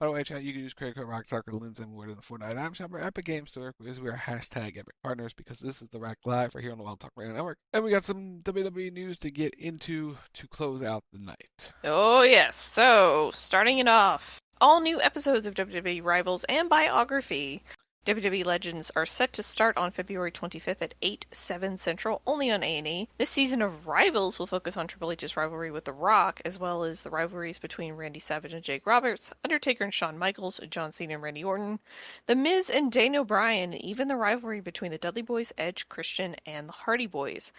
By the way, chat, you can use credit code RockSoccer, Lindsey Ward in the Fortnite item shop or Epic Game Store because we are #Epic Partners because this is the Rack Live right here on the Wild Talk Radio Network. And we got some WWE news to get into to close out the night. Oh, yes. So, starting it off, all new episodes of WWE Rivals and Biography. WWE Legends are set to start on February 25th at 8/7 Central, only on A&E. This season of Rivals will focus on Triple H's rivalry with The Rock, as well as the rivalries between Randy Savage and Jake Roberts, Undertaker and Shawn Michaels, John Cena and Randy Orton, The Miz and Daniel Bryan, even the rivalry between the Dudley Boys, Edge, Christian, and the Hardy Boys.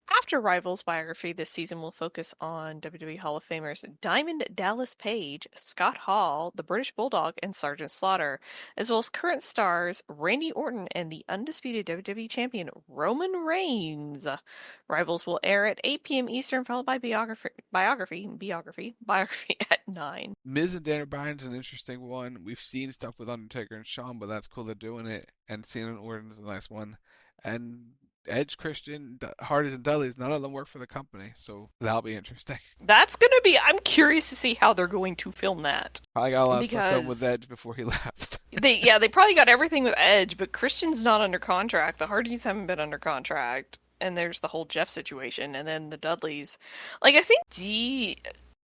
After Rivals Biography, this season will focus on WWE Hall of Famers Diamond Dallas Page, Scott Hall, the British Bulldog, and Sergeant Slaughter, as well as current stars Randy Orton and the undisputed WWE Champion Roman Reigns. Rivals will air at 8 p.m. Eastern, followed by Biography at 9. Miz and Daniel Bryan's an interesting one. We've seen stuff with Undertaker and Shawn, but that's cool they're doing it. And Cena and Orton's a nice one. And Edge, Christian, Hardys, and Dudleys, none of them work for the company, so that'll be interesting. I'm curious to see how they're going to film that. Probably got a lot of stuff filmed with Edge before he left. They probably got everything with Edge, but Christian's not under contract. The Hardys haven't been under contract. And there's the whole Jeff situation, and then the Dudleys. I think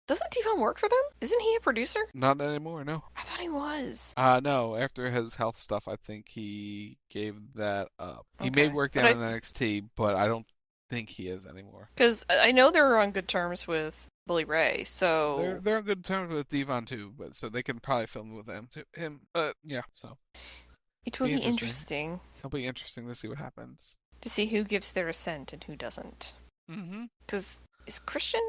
doesn't Devon work for them? Isn't he a producer? Not anymore, no. I thought he was. No. After his health stuff, I think he gave that up. He may work down in NXT, but I don't think he is anymore. Because I know they're on good terms with Bully Ray, so they're on good terms with Devon too, but so they can probably film with him. But yeah, so it will be interesting. It'll be interesting to see what happens. To see who gives their assent and who doesn't. Because Is Christian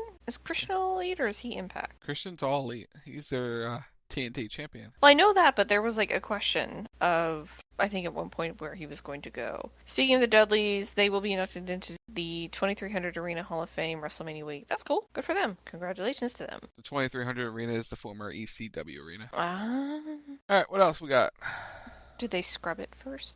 all elite or is he Impact? Christian's all elite. He's their TNT champion. Well, I know that, but there was a question of, I think at one point, where he was going to go. Speaking of the Dudleys, they will be inducted into the 2300 Arena Hall of Fame WrestleMania week. That's cool. Good for them. Congratulations to them. The 2300 Arena is the former ECW Arena. All right, what else we got? Did they scrub it first?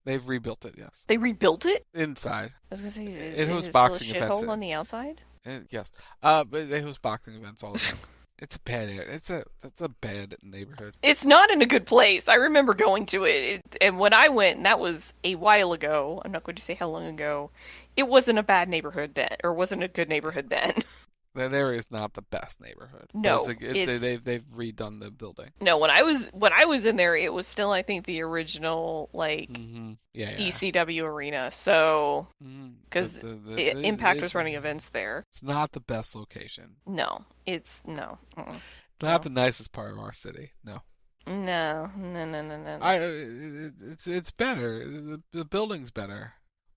They've rebuilt it, yes. They rebuilt it? Inside. I was going to say, it hosts boxing events. Shithole on the outside? Yes. But they host boxing events all the time. It's a bad area. It's a bad neighborhood. It's not in a good place. I remember going to it, and when I went, and that was a while ago, I'm not going to say how long ago, it wasn't a bad neighborhood then, or wasn't a good neighborhood then. That area is not the best neighborhood. No, they've redone the building. No, when I was in there, it was still, I think, the original ECW arena. So because Impact was running events there. It's not the best location. No, it's no. Not the nicest part of our city. No. No. It's better. The building's better,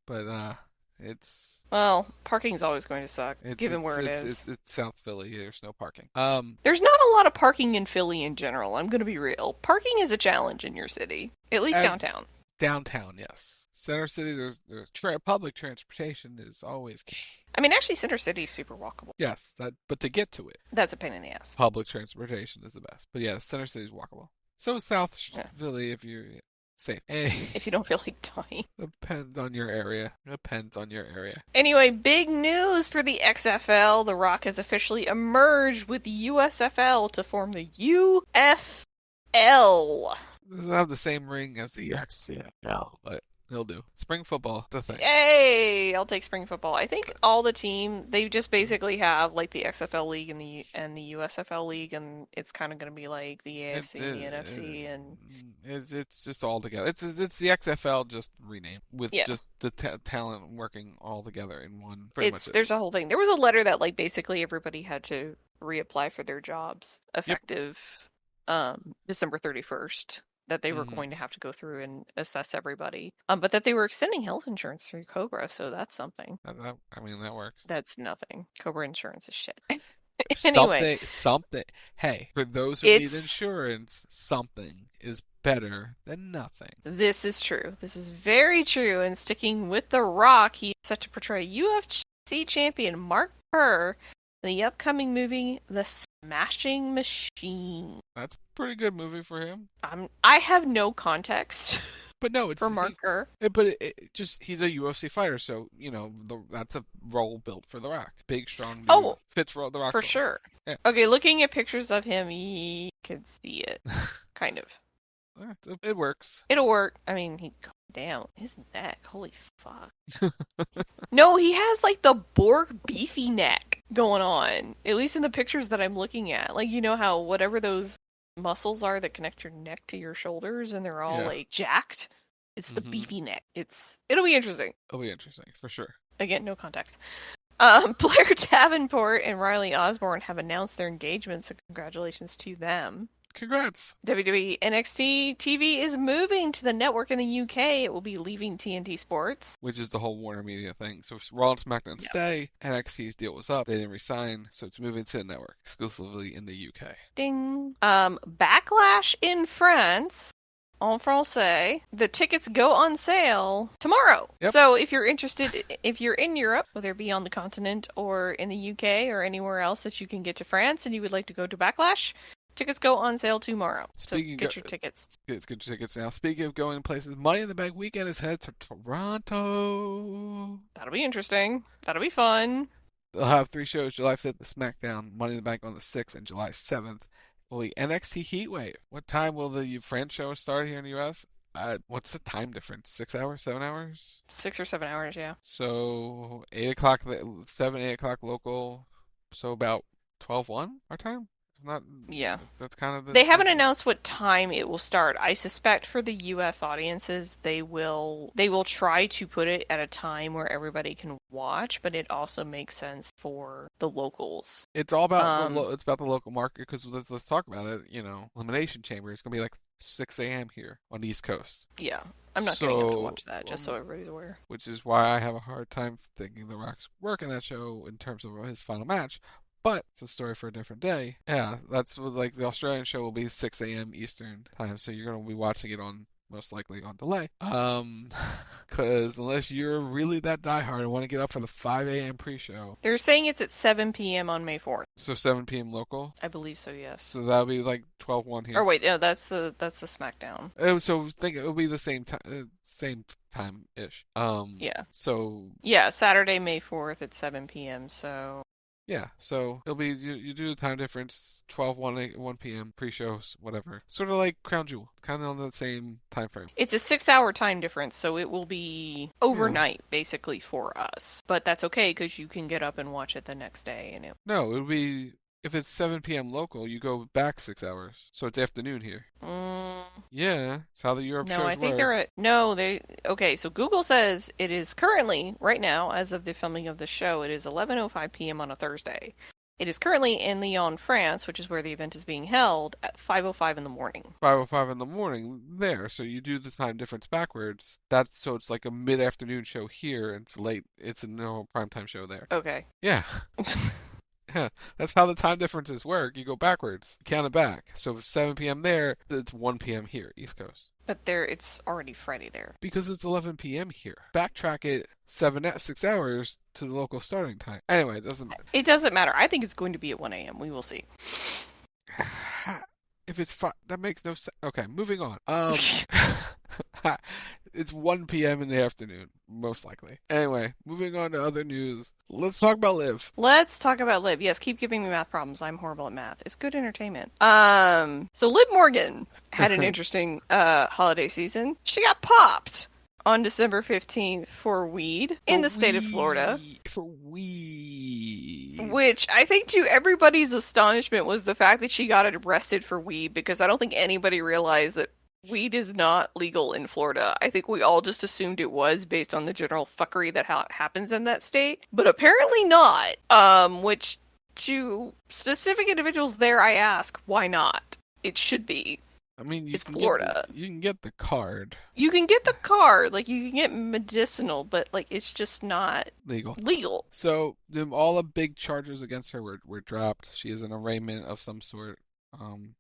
but it's. Well, parking's always going to suck, given where it is. It's South Philly. There's no parking. There's not a lot of parking in Philly in general. I'm going to be real. Parking is a challenge in your city, at least downtown. Downtown, yes. Center City, there's public transportation is always key. I mean, actually, Center City is super walkable. Yes, but to get to it, that's a pain in the ass. Public transportation is the best. But yeah, Center City is walkable. So is South Philly if you're safe. If you don't feel like dying. Depends on your area. Anyway, big news for the XFL. The Rock has officially emerged with the USFL to form the UFL. Doesn't have the same ring as the XFL, but He'll do. Spring football. It's a thing. Yay! I'll take spring football. I think all the team, they just basically have like the XFL league and the USFL league, and it's kind of going to be like the AFC and the NFC, and it's just all together. It's the XFL just renamed with just the talent working all together in one. There's a whole thing. There was a letter that like basically everybody had to reapply for their jobs effective December 31st. That they were going to have to go through and assess everybody. But that they were extending health insurance through Cobra, so that's something. That works. That's nothing. Cobra insurance is shit. Anyway. Something. Hey, for those who need insurance, something is better than nothing. This is true. This is very true. And sticking with The Rock, he is set to portray UFC champion Mark Kerr in the upcoming movie, The Smashing Machine. That's a pretty good movie for him. I have no context. But no, it's for Mark Kerr. But he's a UFC fighter, so that's a role built for The Rock. Big, strong dude. Fits for The Rock for role. Sure. Yeah. Okay, looking at pictures of him, you could see it, kind of. It works. It'll work. I mean, damn, his neck. Holy fuck. No, he has like the Borg beefy neck going on. At least in the pictures that I'm looking at. Like, you know how whatever those muscles are that connect your neck to your shoulders and they're all like jacked? It's the beefy neck. It'll be interesting. It'll be interesting, for sure. Again, no context. Blair Davenport and Riley Osborne have announced their engagement, so congratulations to them. Congrats. WWE NXT TV is moving to the network in the UK. It will be leaving TNT Sports. Which is the whole Warner Media thing. So Raw and SmackDown stay. NXT's deal was up. They didn't resign. So it's moving to the network exclusively in the UK. Ding. Backlash in France. En français. The tickets go on sale tomorrow. Yep. So if you're interested, if you're in Europe, whether it be on the continent or in the UK or anywhere else that you can get to France and you would like to go to Backlash, tickets go on sale tomorrow. So get your tickets. Get your tickets now. Speaking of going places, Money in the Bank weekend is headed to Toronto. That'll be interesting. That'll be fun. They'll have 3 shows: July 5th, the SmackDown, Money in the Bank on the 6th, and July 7th will be NXT Heatwave. What time will the French show start here in the U.S.? What's the time difference? 6 hours? 7 hours? 6 or 7 hours, yeah. So 8 o'clock, 8 o'clock local. So about 12:01 our time. Not, yeah, that's kind of They haven't announced what time it will start. I suspect for the U.S. audiences, they will try to put it at a time where everybody can watch, but it also makes sense for the locals. It's all about it's about the local market, because let's talk about it. Elimination Chamber is going to be like 6 a.m. here on the East Coast. Yeah, I'm not getting up to watch that, just so everybody's aware. Which is why I have a hard time thinking The Rock's working that show in terms of his final match. But it's a story for a different day. Yeah, that's what, like, the Australian show will be 6 a.m. Eastern time, so you're going to be watching it on, most likely, on delay. Because unless you're really that diehard and want to get up for the 5 a.m. pre-show. They're saying it's at 7 p.m. on May 4th. So 7 p.m. local? I believe so, yes. So that'll be like 12:01 here. Or wait, no, that's the SmackDown. So think it'll be the same time-ish. Yeah. So... Yeah, Saturday, May 4th at 7 p.m., so... Yeah, so it'll be, you do the time difference, 1 p.m., pre-shows, whatever. Sort of like Crown Jewel, kind of on the same time frame. It's a 6-hour time difference, so it will be overnight, basically, for us. But that's okay, because you can get up and watch it the next day. And No, it'll be, if it's 7 p.m. local, you go back 6 hours. So it's afternoon here. Yeah, it's how the Europe shows work. No, I think they're at... Okay, so Google says it is currently, right now, as of the filming of the show, it is 11:05 p.m. on a Thursday. It is currently in Lyon, France, which is where the event is being held, at 5:05 in the morning. 5:05 in the morning there, so you do the time difference backwards. So it's like a mid-afternoon show here, and it's late. It's a normal primetime show there. Okay. Yeah. Yeah, that's how the time differences work. You go backwards, count it back. So if it's 7 p.m. there, it's 1 p.m. here, East Coast. But it's already Friday there. Because it's 11 p.m. here. Backtrack it 6 hours to the local starting time. Anyway, it doesn't matter. It doesn't matter. I think it's going to be at 1 a.m. We will see. If it's that makes no sense. Okay, moving on. It's 1 p.m. in the afternoon, most likely. Anyway, moving on to other news. Let's talk about Liv. Let's talk about Liv. Yes, keep giving me math problems. I'm horrible at math. It's good entertainment. So Liv Morgan had an interesting holiday season. She got popped on December 15th for weed in the state of Florida. For weed. Which I think to everybody's astonishment was the fact that she got arrested for weed, because I don't think anybody realized that weed is not legal in Florida. I think we all just assumed it was based on the general fuckery that happens in that state, but apparently not. Which to specific individuals there, I ask, why not? It should be. I mean, it's Florida. You can get the card. You can get the card, like you can get medicinal, but like it's just not legal. So all the big charges against her were dropped. She is an arraignment of some sort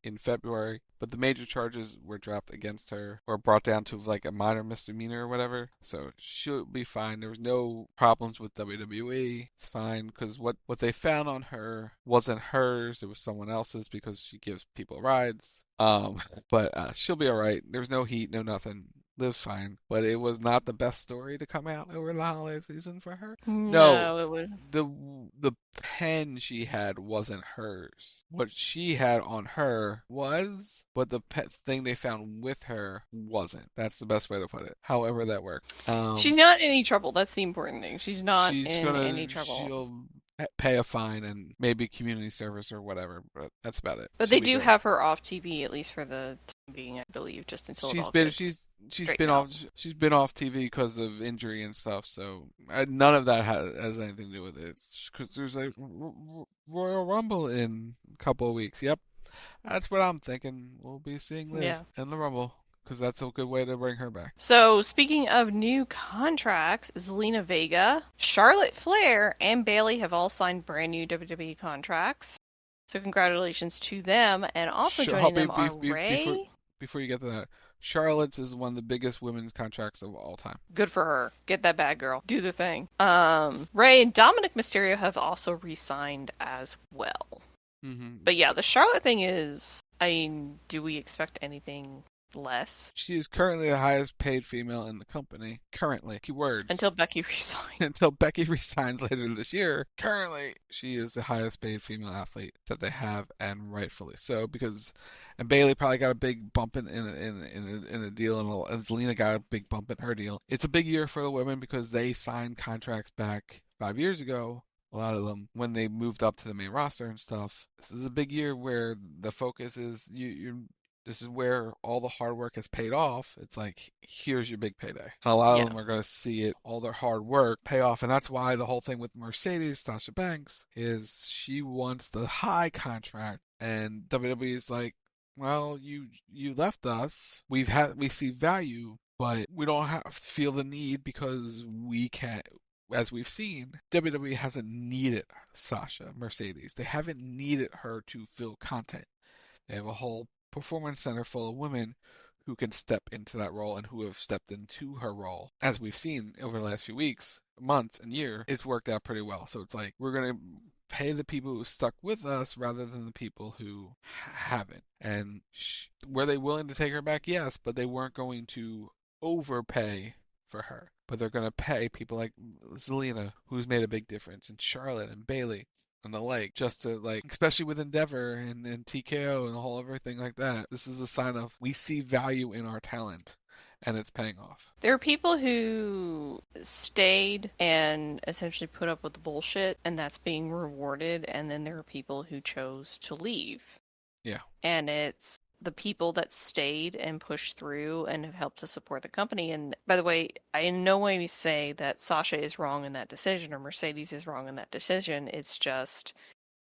in February, but the major charges were dropped against her or brought down to like a minor misdemeanor or whatever. So she'll be fine. There was no problems with WWE. It's fine because what they found on her wasn't hers. It was someone else's because she gives people rides. But she'll be all right. There's no heat, no nothing. Lives fine, but it was not the best story to come out over the holiday season for her. No, it would. The pen she had wasn't hers. What she had on her was, but the thing they found with her wasn't. That's the best way to put it. However that worked. She's not in any trouble. That's the important thing. She's not in any trouble. She'll pay a fine and maybe community service or whatever, but that's about it. But they do have her off TV, at least for the time being, I believe, just until she's been off TV because of injury and stuff. So none of that has anything to do with it. It's because there's a Royal Rumble in a couple of weeks. Yep, that's what I'm thinking. We'll be seeing Liv in the Rumble. Because that's a good way to bring her back. So, speaking of new contracts, Zelina Vega, Charlotte Flair, and Bayley have all signed brand new WWE contracts. So, congratulations to them. And also joining them are Ray. Before you get to that, Charlotte's is one of the biggest women's contracts of all time. Good for her. Get that bag, girl. Do the thing. Ray and Dominic Mysterio have also re-signed as well. Mm-hmm. But yeah, the Charlotte thing is, I mean, do we expect anything less? She is currently the highest paid female in the company. Currently. Keywords. Until Becky resigns. Until Becky resigns later this year. Currently, she is the highest paid female athlete that they have, and rightfully so, and Bayley probably got a big bump in a deal, and Zelina got a big bump in her deal. It's a big year for the women because they signed contracts back 5 years ago. A lot of them, when they moved up to the main roster and stuff. This is a big year where the focus is this is where all the hard work has paid off. It's like, here's your big payday. And a lot of them are going to see it, all their hard work, pay off. And that's why the whole thing with Mercedes, Sasha Banks, is she wants the high contract. And WWE is like, well, you left us. We see value, but we don't feel the need because we can't. As we've seen, WWE hasn't needed Sasha Mercedes. They haven't needed her to fill content. They have a whole performance center full of women who can step into that role and who have stepped into her role. As we've seen over the last few weeks, months, and year, it's worked out pretty well. So it's like, we're going to pay the people who stuck with us rather than the people who haven't. And were they willing to take her back? Yes, but they weren't going to overpay for her. But they're going to pay people like Zelina, who's made a big difference, and Charlotte and Bayley and the like, just to, like, especially with Endeavor and TKO and the whole everything like that. This is a sign of we see value in our talent, and it's paying off. There are people who stayed and essentially put up with the bullshit, and that's being rewarded, and then there are people who chose to leave. Yeah. And it's the people that stayed and pushed through and have helped to support the company. And by the way, I in no way say that Sasha is wrong in that decision or Mercedes is wrong in that decision. It's just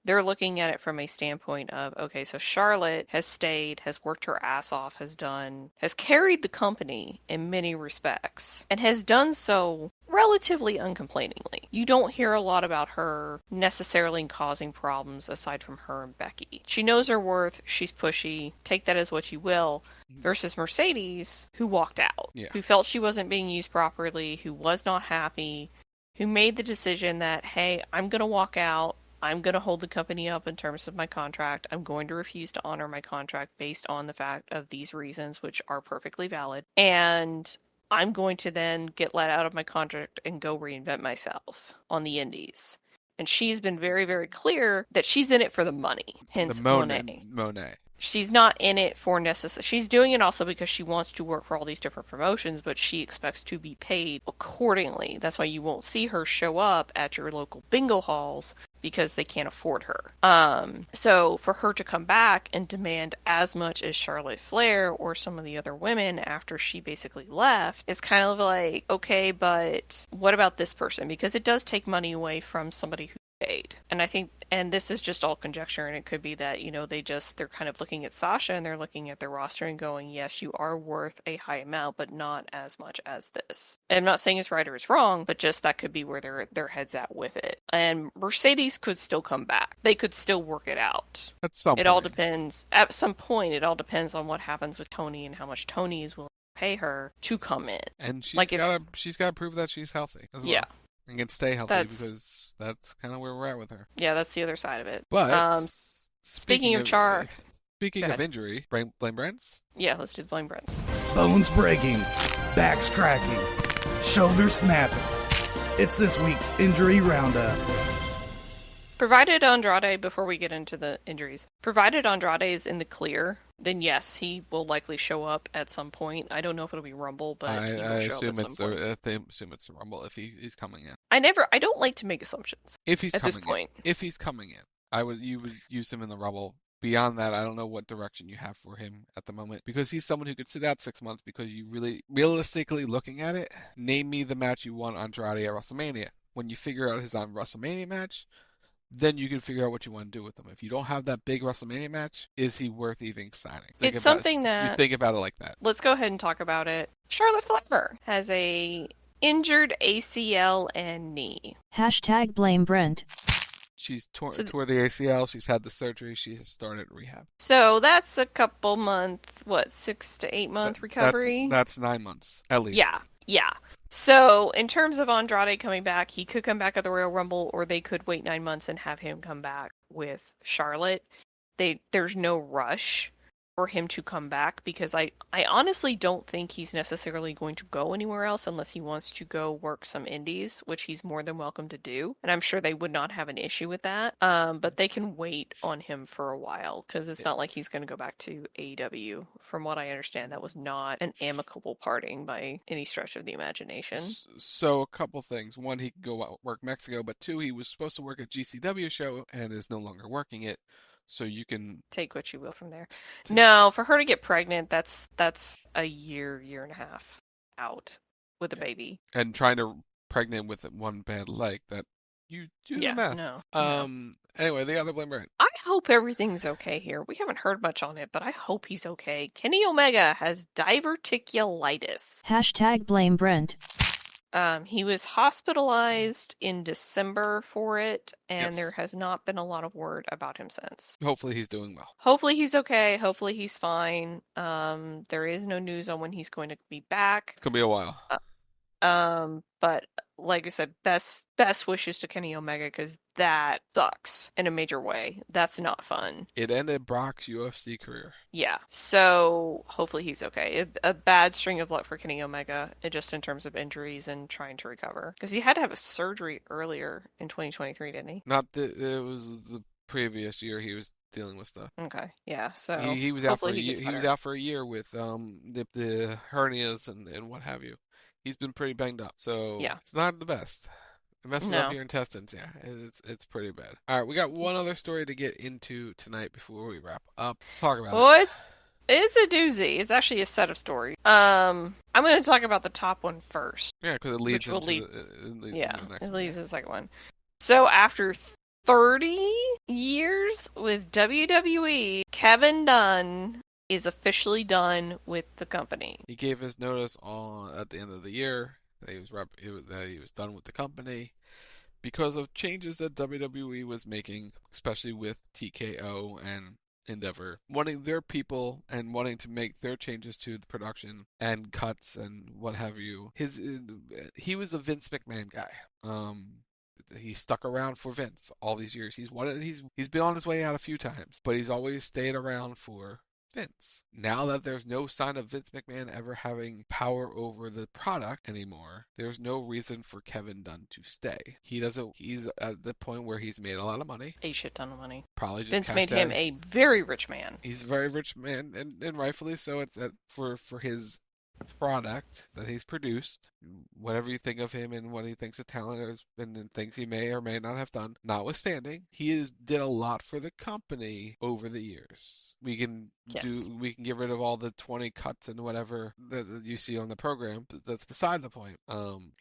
they're looking at it from a standpoint of, okay, so Charlotte has stayed, has worked her ass off, has carried the company in many respects, and has done so relatively uncomplainingly. You don't hear a lot about her necessarily causing problems aside from her and Becky. She knows her worth, she's pushy, take that as what you will, versus Mercedes, who walked out, who felt she wasn't being used properly, who was not happy, who made the decision that, hey, I'm going to walk out, I'm going to hold the company up in terms of my contract. I'm going to refuse to honor my contract based on the fact of these reasons, which are perfectly valid. And I'm going to then get let out of my contract and go reinvent myself on the indies. And she's been very, very clear that she's in it for the money. Hence, The Monet. She's not in it for necessary. She's doing it also because she wants to work for all these different promotions, but she expects to be paid accordingly. That's why you won't see her show up at your local bingo halls because they can't afford her. So for her to come back and demand as much as Charlotte Flair or some of the other women after she basically left is kind of like, okay, but what about this person? Because it does take money away from somebody who paid. And I think, and this is just all conjecture, and it could be that, they're kind of looking at Sasha and they're looking at their roster and going, yes, you are worth a high amount, but not as much as this. And I'm not saying it's right or it's wrong, but just that could be where their head's at with it. And Mercedes could still come back. They could still work it out. At some point. It all depends. At some point, it all depends on what happens with Tony and how much Tony is willing to pay her to come in. And she's got to prove that she's healthy as well. Yeah. And can stay healthy because that's kind of where we're at with her. Yeah, that's the other side of it. But speaking of Char... Speaking of injury, blame Brents? Yeah, let's do the blame Brents. Bones breaking, backs cracking, shoulders snapping. It's this week's injury roundup. Provided Andrade, before we get into the injuries, provided Andrade is in the clear, then yes, he will likely show up at some point. I don't know if it'll be Rumble, but I assume it's a Rumble if he's coming in. I don't like to make assumptions. If he's at coming this point. If he's coming in, you would use him in the Rumble. Beyond that, I don't know what direction you have for him at the moment, because he's someone who could sit out 6 months, because you really, realistically looking at it, name me the match you want Andrade at WrestleMania. When you figure out his on WrestleMania match, then you can figure out what you want to do with him. If you don't have that big WrestleMania match, is he worth even signing? It's something that... You think about it like that. Let's go ahead and talk about it. Charlotte Flair has a injured ACL and knee. # blame Brent. She's tore the ACL. She's had the surgery. She has started rehab. So that's a couple month, 6 to 8 month recovery? That's 9 months, at least. Yeah. So in terms of Andrade coming back, he could come back at the Royal Rumble, or they could wait 9 months and have him come back with Charlotte. There's no rush for him to come back, because I honestly don't think he's necessarily going to go anywhere else unless he wants to go work some indies, which he's more than welcome to do. And I'm sure they would not have an issue with that. But they can wait on him for a while, because it's not like he's going to go back to AEW. From what I understand, that was not an amicable parting by any stretch of the imagination. So a couple things. One, he could go out, work Mexico, but two, he was supposed to work a GCW show and is no longer working it. So you can take what you will from there. No, for her to get pregnant, that's a year and a half out with a baby. And trying to pregnant with one bad leg, that you do the math. No. Anyway, the other blame Brent. I hope everything's okay here. We haven't heard much on it, but I hope he's okay. Kenny Omega has diverticulitis. # blame Brent. He was hospitalized in December for it, and There has not been a lot of word about him since. Hopefully he's doing well. Hopefully he's okay. Hopefully he's fine. There is no news on when he's going to be back. It's going to be a while. But like I said, best wishes to Kenny Omega, because that sucks in a major way. That's not fun. It ended Brock's UFC career. Yeah. So hopefully he's okay. A bad string of luck for Kenny Omega, just in terms of injuries and trying to recover. Because he had to have a surgery earlier in 2023, didn't he? It was the previous year he was dealing with stuff. Okay. Yeah. So he was out for a year. He was out for a year with the hernias and what have you. He's been pretty banged up, so It's not the best. It messes up your intestines. Yeah, it's pretty bad. All right, we got one other story to get into tonight before we wrap up. Let's talk about it. It's a doozy. It's actually a set of stories. I'm going to talk about the top one first. Yeah, because it leads into the next it leads to the second one. So after 30 years with WWE, Kevin Dunn is officially done with the company. He gave his notice at the end of the year that he was done with the company because of changes that WWE was making, especially with TKO and Endeavor, wanting their people and wanting to make their changes to the production and cuts and what have you. He was a Vince McMahon guy. He stuck around for Vince all these years. He's been on his way out a few times, but he's always stayed around for Vince. Now that there's no sign of Vince McMahon ever having power over the product anymore, there's no reason for Kevin Dunn to stay. He's at the point where he's made a lot of money. A shit ton of money. Probably just Vince made him a very rich man. He's a very rich man, and rightfully so. It's for his product that he's produced, whatever you think of him and what he thinks of talent is, and things he may or may not have done, notwithstanding, did a lot for the company over the years. We can get rid of all the 20 cuts and whatever that you see on the program. That's beside the point.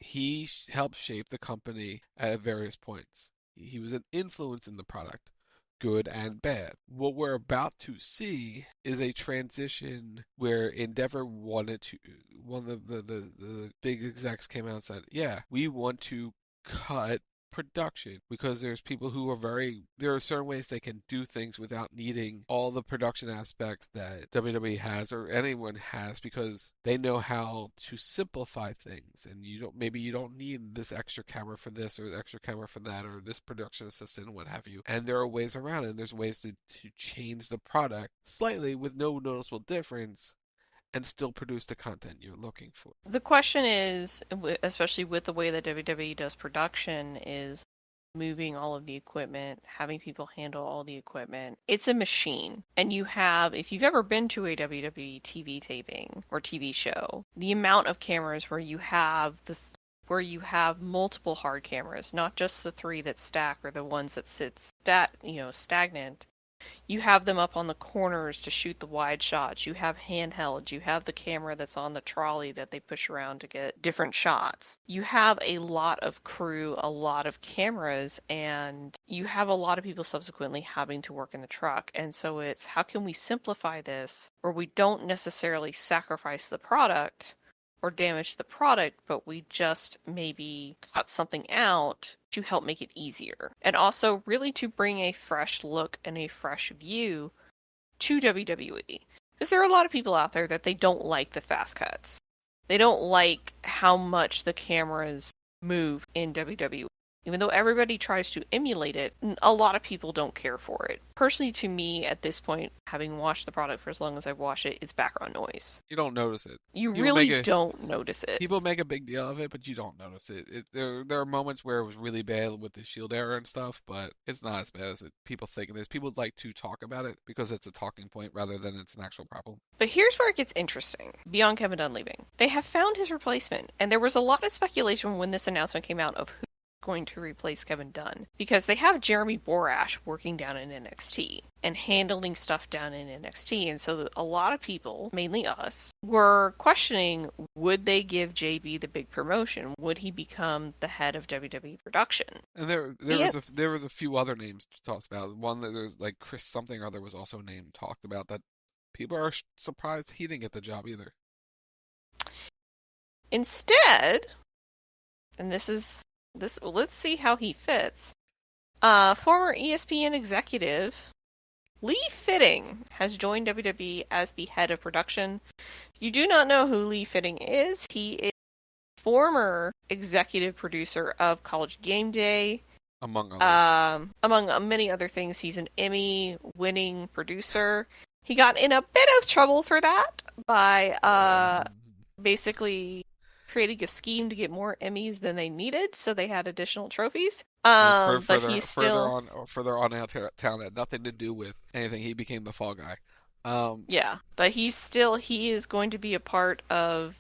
He helped shape the company at various points. He was an influence in the product, good and bad. What we're about to see is a transition where Endeavor one of the big execs came out and said, yeah, we want to cut production because there's people who there are certain ways they can do things without needing all the production aspects that WWE has or anyone has, because they know how to simplify things, and maybe you don't need this extra camera for this or the extra camera for that or this production assistant, what have you. And there are ways around it, and there's ways to change the product slightly with no noticeable difference and still produce the content you're looking for. The question is, especially with the way that WWE does production, is moving all of the equipment, having people handle all the equipment. It's a machine. And if you've ever been to a WWE TV taping or TV show, the amount of cameras where you have multiple hard cameras, not just the 3 that stack or the ones that sit stagnant. You have them up on the corners to shoot the wide shots. You have handheld. You have the camera that's on the trolley that they push around to get different shots. You have a lot of crew, a lot of cameras, and you have a lot of people subsequently having to work in the truck. And so it's, how can we simplify this where we don't necessarily sacrifice the product or damage the product, but we just maybe cut something out to help make it easier. And also really to bring a fresh look and a fresh view to WWE. Because there are a lot of people out there that they don't like the fast cuts. They don't like how much the cameras move in WWE. Even though everybody tries to emulate it, a lot of people don't care for it. Personally, to me, at this point, having watched the product for as long as I've watched it, it's background noise. You don't notice it. You really don't notice it. People make a big deal of it, but you don't notice it. There are moments where it was really bad with the Shield era and stuff, but it's not as bad as people think it is. People like to talk about it because it's a talking point rather than it's an actual problem. But here's where it gets interesting. Beyond Kevin Dunn leaving, they have found his replacement, and there was a lot of speculation when this announcement came out of who going to replace Kevin Dunn, because they have Jeremy Borash working down in NXT and handling stuff down in NXT, and so a lot of people, mainly us, were questioning, would they give JB the big promotion? Would he become the head of WWE production? And there was a few other names talked about. One that there's like Chris something or other was also named talked about that people are surprised he didn't get the job either. Instead, and let's see how he fits. Former ESPN executive Lee Fitting has joined WWE as the head of production. If you do not know who Lee Fitting is, he is former executive producer of College Game Day. Among others. Among many other things, he's an Emmy-winning producer. He got in a bit of trouble for that by basically creating a scheme to get more Emmys than they needed, so they had additional trophies. But he's still further on out town had nothing to do with anything. He became the fall guy. Yeah, but he is going to be a part of,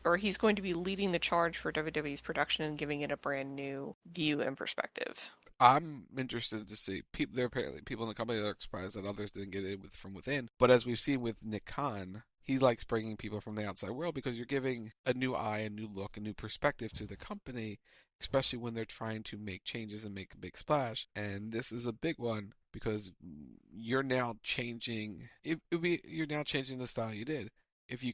or he's going to be leading the charge for WWE's production and giving it a brand new view and perspective. I'm interested to see. There are apparently people in the company that are surprised that others didn't get it from within. But as we've seen with Nick Khan, he likes bringing people from the outside world because you're giving a new eye, a new look, a new perspective to the company, especially when they're trying to make changes and make a big splash. And this is a big one because you're now changing. You're now changing the style you did. If you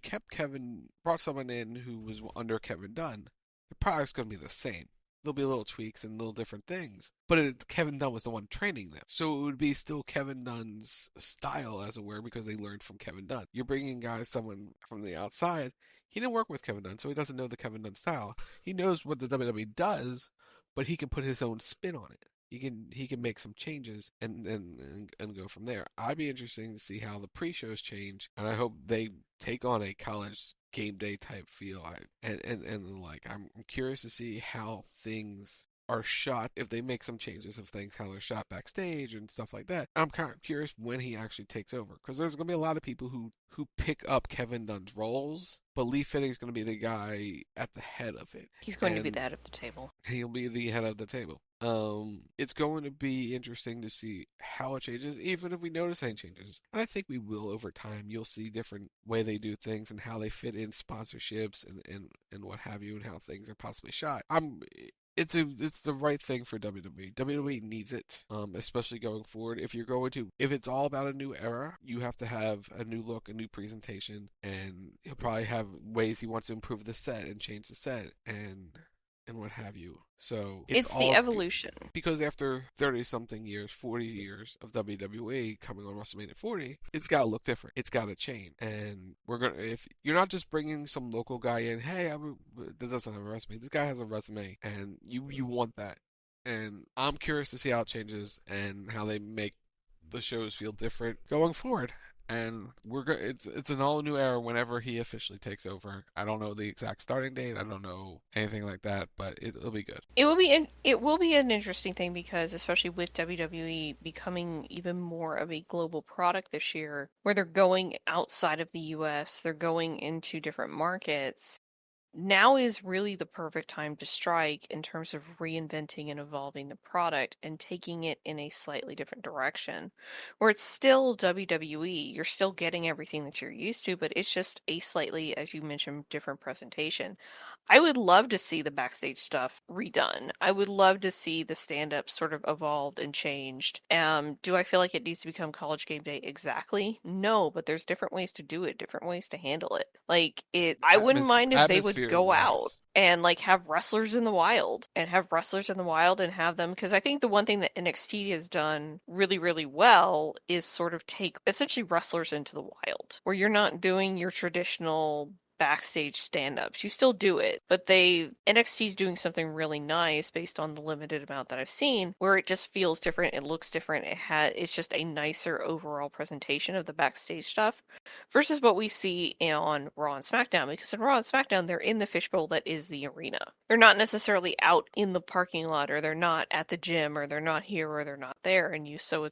brought someone in who was under Kevin Dunn, the product's going to be the same. There'll be little tweaks and little different things. But Kevin Dunn was the one training them. So it would be still Kevin Dunn's style, as it were, because they learned from Kevin Dunn. You're bringing someone from the outside. He didn't work with Kevin Dunn, so he doesn't know the Kevin Dunn style. He knows what the WWE does, but he can put his own spin on it. he can make some changes and go from there. I'd be interested to see how the pre-shows change, and I hope they take on a college game day type feel. I'm curious to see how things are shot, if they make some changes of things, how they're shot backstage and stuff like that. I'm kind of curious when he actually takes over, because there's going to be a lot of people who pick up Kevin Dunn's roles, but Lee Fitting's going to be the guy at the head of it. He's going to be the head of the table. He'll be the head of the table. It's going to be interesting to see how it changes, even if we notice any changes. And I think we will over time. You'll see different way they do things and how they fit in sponsorships and what have you, and how things are possibly shot. It's the right thing for WWE. WWE needs it, especially going forward. If it's all about a new era, you have to have a new look, a new presentation, and he'll probably have ways he wants to improve the set and change the set and what have you. So it's the evolution. Because after 30-something years, 40 years of WWE coming on WrestleMania 40, it's got to look different. It's got to change. And if you're not just bringing some local guy in, hey, that doesn't have a resume. This guy has a resume, and you want that. And I'm curious to see how it changes and how they make the shows feel different going forward. And it's an all new era whenever he officially takes over. I don't know the exact starting date. I don't know anything like that, but it'll be good. It will be an interesting thing, because especially with WWE becoming even more of a global product this year, where they're going outside of the US, they're going into different markets. Now is really the perfect time to strike in terms of reinventing and evolving the product and taking it in a slightly different direction, where it's still WWE. You're still getting everything that you're used to, but it's just a slightly, as you mentioned, different presentation. I would love to see the backstage stuff redone. I would love to see the stand-ups sort of evolved and changed. Do I feel like it needs to become College Game Day exactly? No, but there's different ways to do it, different ways to handle it. I wouldn't mind if they would go out and have wrestlers in the wild and have them, because I think the one thing that NXT has done really, really well is sort of take essentially wrestlers into the wild, where you're not doing your traditional backstage stand-ups. You still do it, but NXT's doing something really nice based on the limited amount that I've seen, where it just feels different, it looks different, it's just a nicer overall presentation of the backstage stuff versus what we see on Raw and SmackDown, because in Raw and SmackDown they're in the fishbowl that is the arena. They're not necessarily out in the parking lot, or they're not at the gym, or they're not here, or they're not there, and so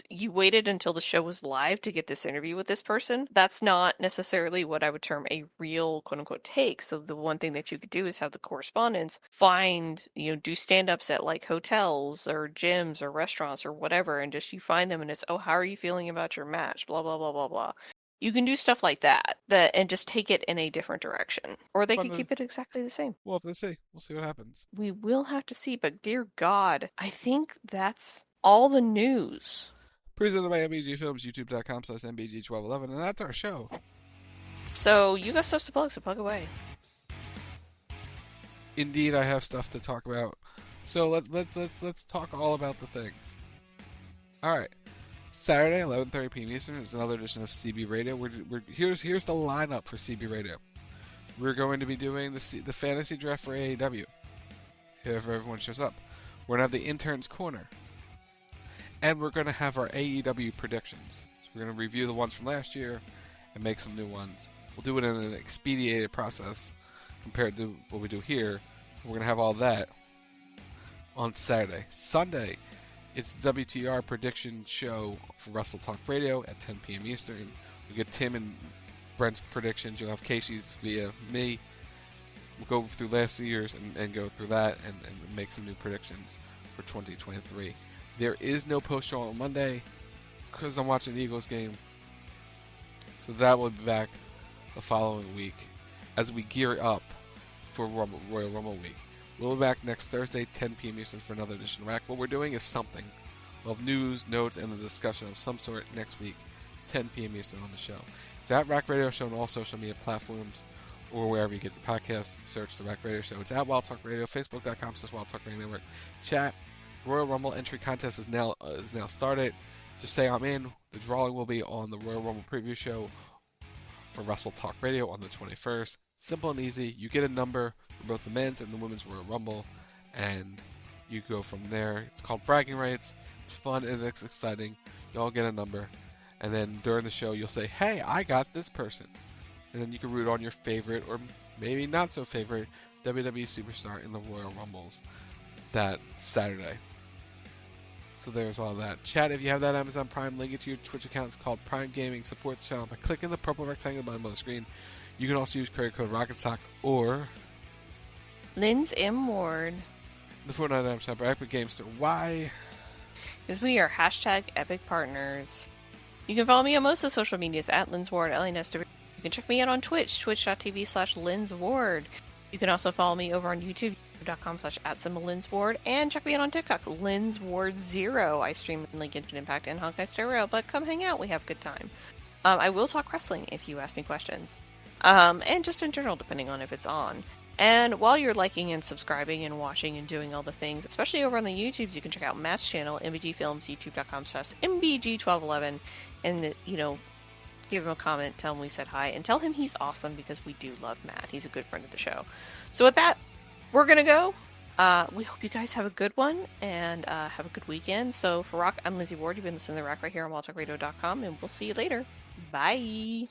you waited until the show was live to get this interview with this person. That's not necessarily what I would term a real quote-unquote take. So the one thing that you could do is have the correspondents do stand-ups at hotels or gyms or restaurants or whatever, and just you find them and it's, oh, how are you feeling about your match? Blah, blah, blah, blah, blah. You can do stuff like that and just take it in a different direction. Or they could keep it exactly the same. We'll have to see. We'll see what happens. We will have to see, but dear God, I think that's all the news. Presented by MBG Films, youtube.com/MBG1211, and that's our show. So you got stuff to plug, so plug away. Indeed, I have stuff to talk about. So let's talk all about the things. All right, Saturday, 11:30 p.m. Eastern is another edition of CB Radio. Here's the lineup for CB Radio. We're going to be doing the fantasy draft for AEW. If everyone shows up, we're gonna have the interns corner, and we're gonna have our AEW predictions. So we're gonna review the ones from last year and make some new ones. We'll do it in an expedited process compared to what we do here. We're going to have all that on Saturday. Sunday, it's the WTR prediction show for Wrestle Talk Radio at 10 p.m. Eastern. We get Tim and Brent's predictions. You'll have Casey's via me. We'll go through last year's and go through that and make some new predictions for 2023. There is no post-show on Monday because I'm watching the Eagles game. So that will be back the following week as we gear up for Royal Rumble week. We'll be back next Thursday, 10 p.m. Eastern, for another edition of Rack. What we're doing is something. We'll have news, notes, and a discussion of some sort next week, 10 p.m. Eastern on the show. It's at Rack Radio Show on all social media platforms or wherever you get your podcasts. Search the Rack Radio Show. It's at Wild Talk Radio, Facebook.com/Wild Talk Radio Network. Chat. Royal Rumble entry contest is now started. Just say I'm in. The drawing will be on the Royal Rumble preview show for Wrestle Talk Radio on the 21st. Simple and easy. You get a number for both the men's and the women's Royal Rumble, and You go from there. It's called bragging rights. It's fun and it's exciting. You all get a number. And then during the show, you'll say, hey, I got this person. And then you can root on your favorite or maybe not so favorite WWE superstar in the Royal Rumbles that Saturday. So there's all that. Chat, if you have that Amazon Prime, link it to your Twitch account. It's called Prime Gaming. Support the channel by clicking the purple rectangle button below the screen. You can also use credit code ROCKETSOCK or Lindsey Ward. The Fortnite item shop or Epic Games Store. Why? Because we are #Epic Partners. You can follow me on most of the social medias at Lindsey Ward, LNS. You can check me out on Twitch, twitch.tv/LindsWard. You can also follow me over on YouTube, youtube.com/@LindsWard, and check me out on TikTok, LindsWard0. I stream in Lincoln Impact and Honkai Star Rail, but come hang out, we have a good time. I will talk wrestling if you ask me questions. And just in general, depending on if it's on. And while you're liking and subscribing and watching and doing all the things, especially over on the YouTubes, you can check out Matt's channel, MBG Films, youtube.com/MBG1211, and, give him a comment, tell him we said hi, and tell him he's awesome because we do love Matt. He's a good friend of the show. So with that, we're going to go. We hope you guys have a good one and have a good weekend. So for Rock, I'm Lindsey Ward. You've been listening to The Rock right here on WildTalkRadio.com, and we'll see you later. Bye!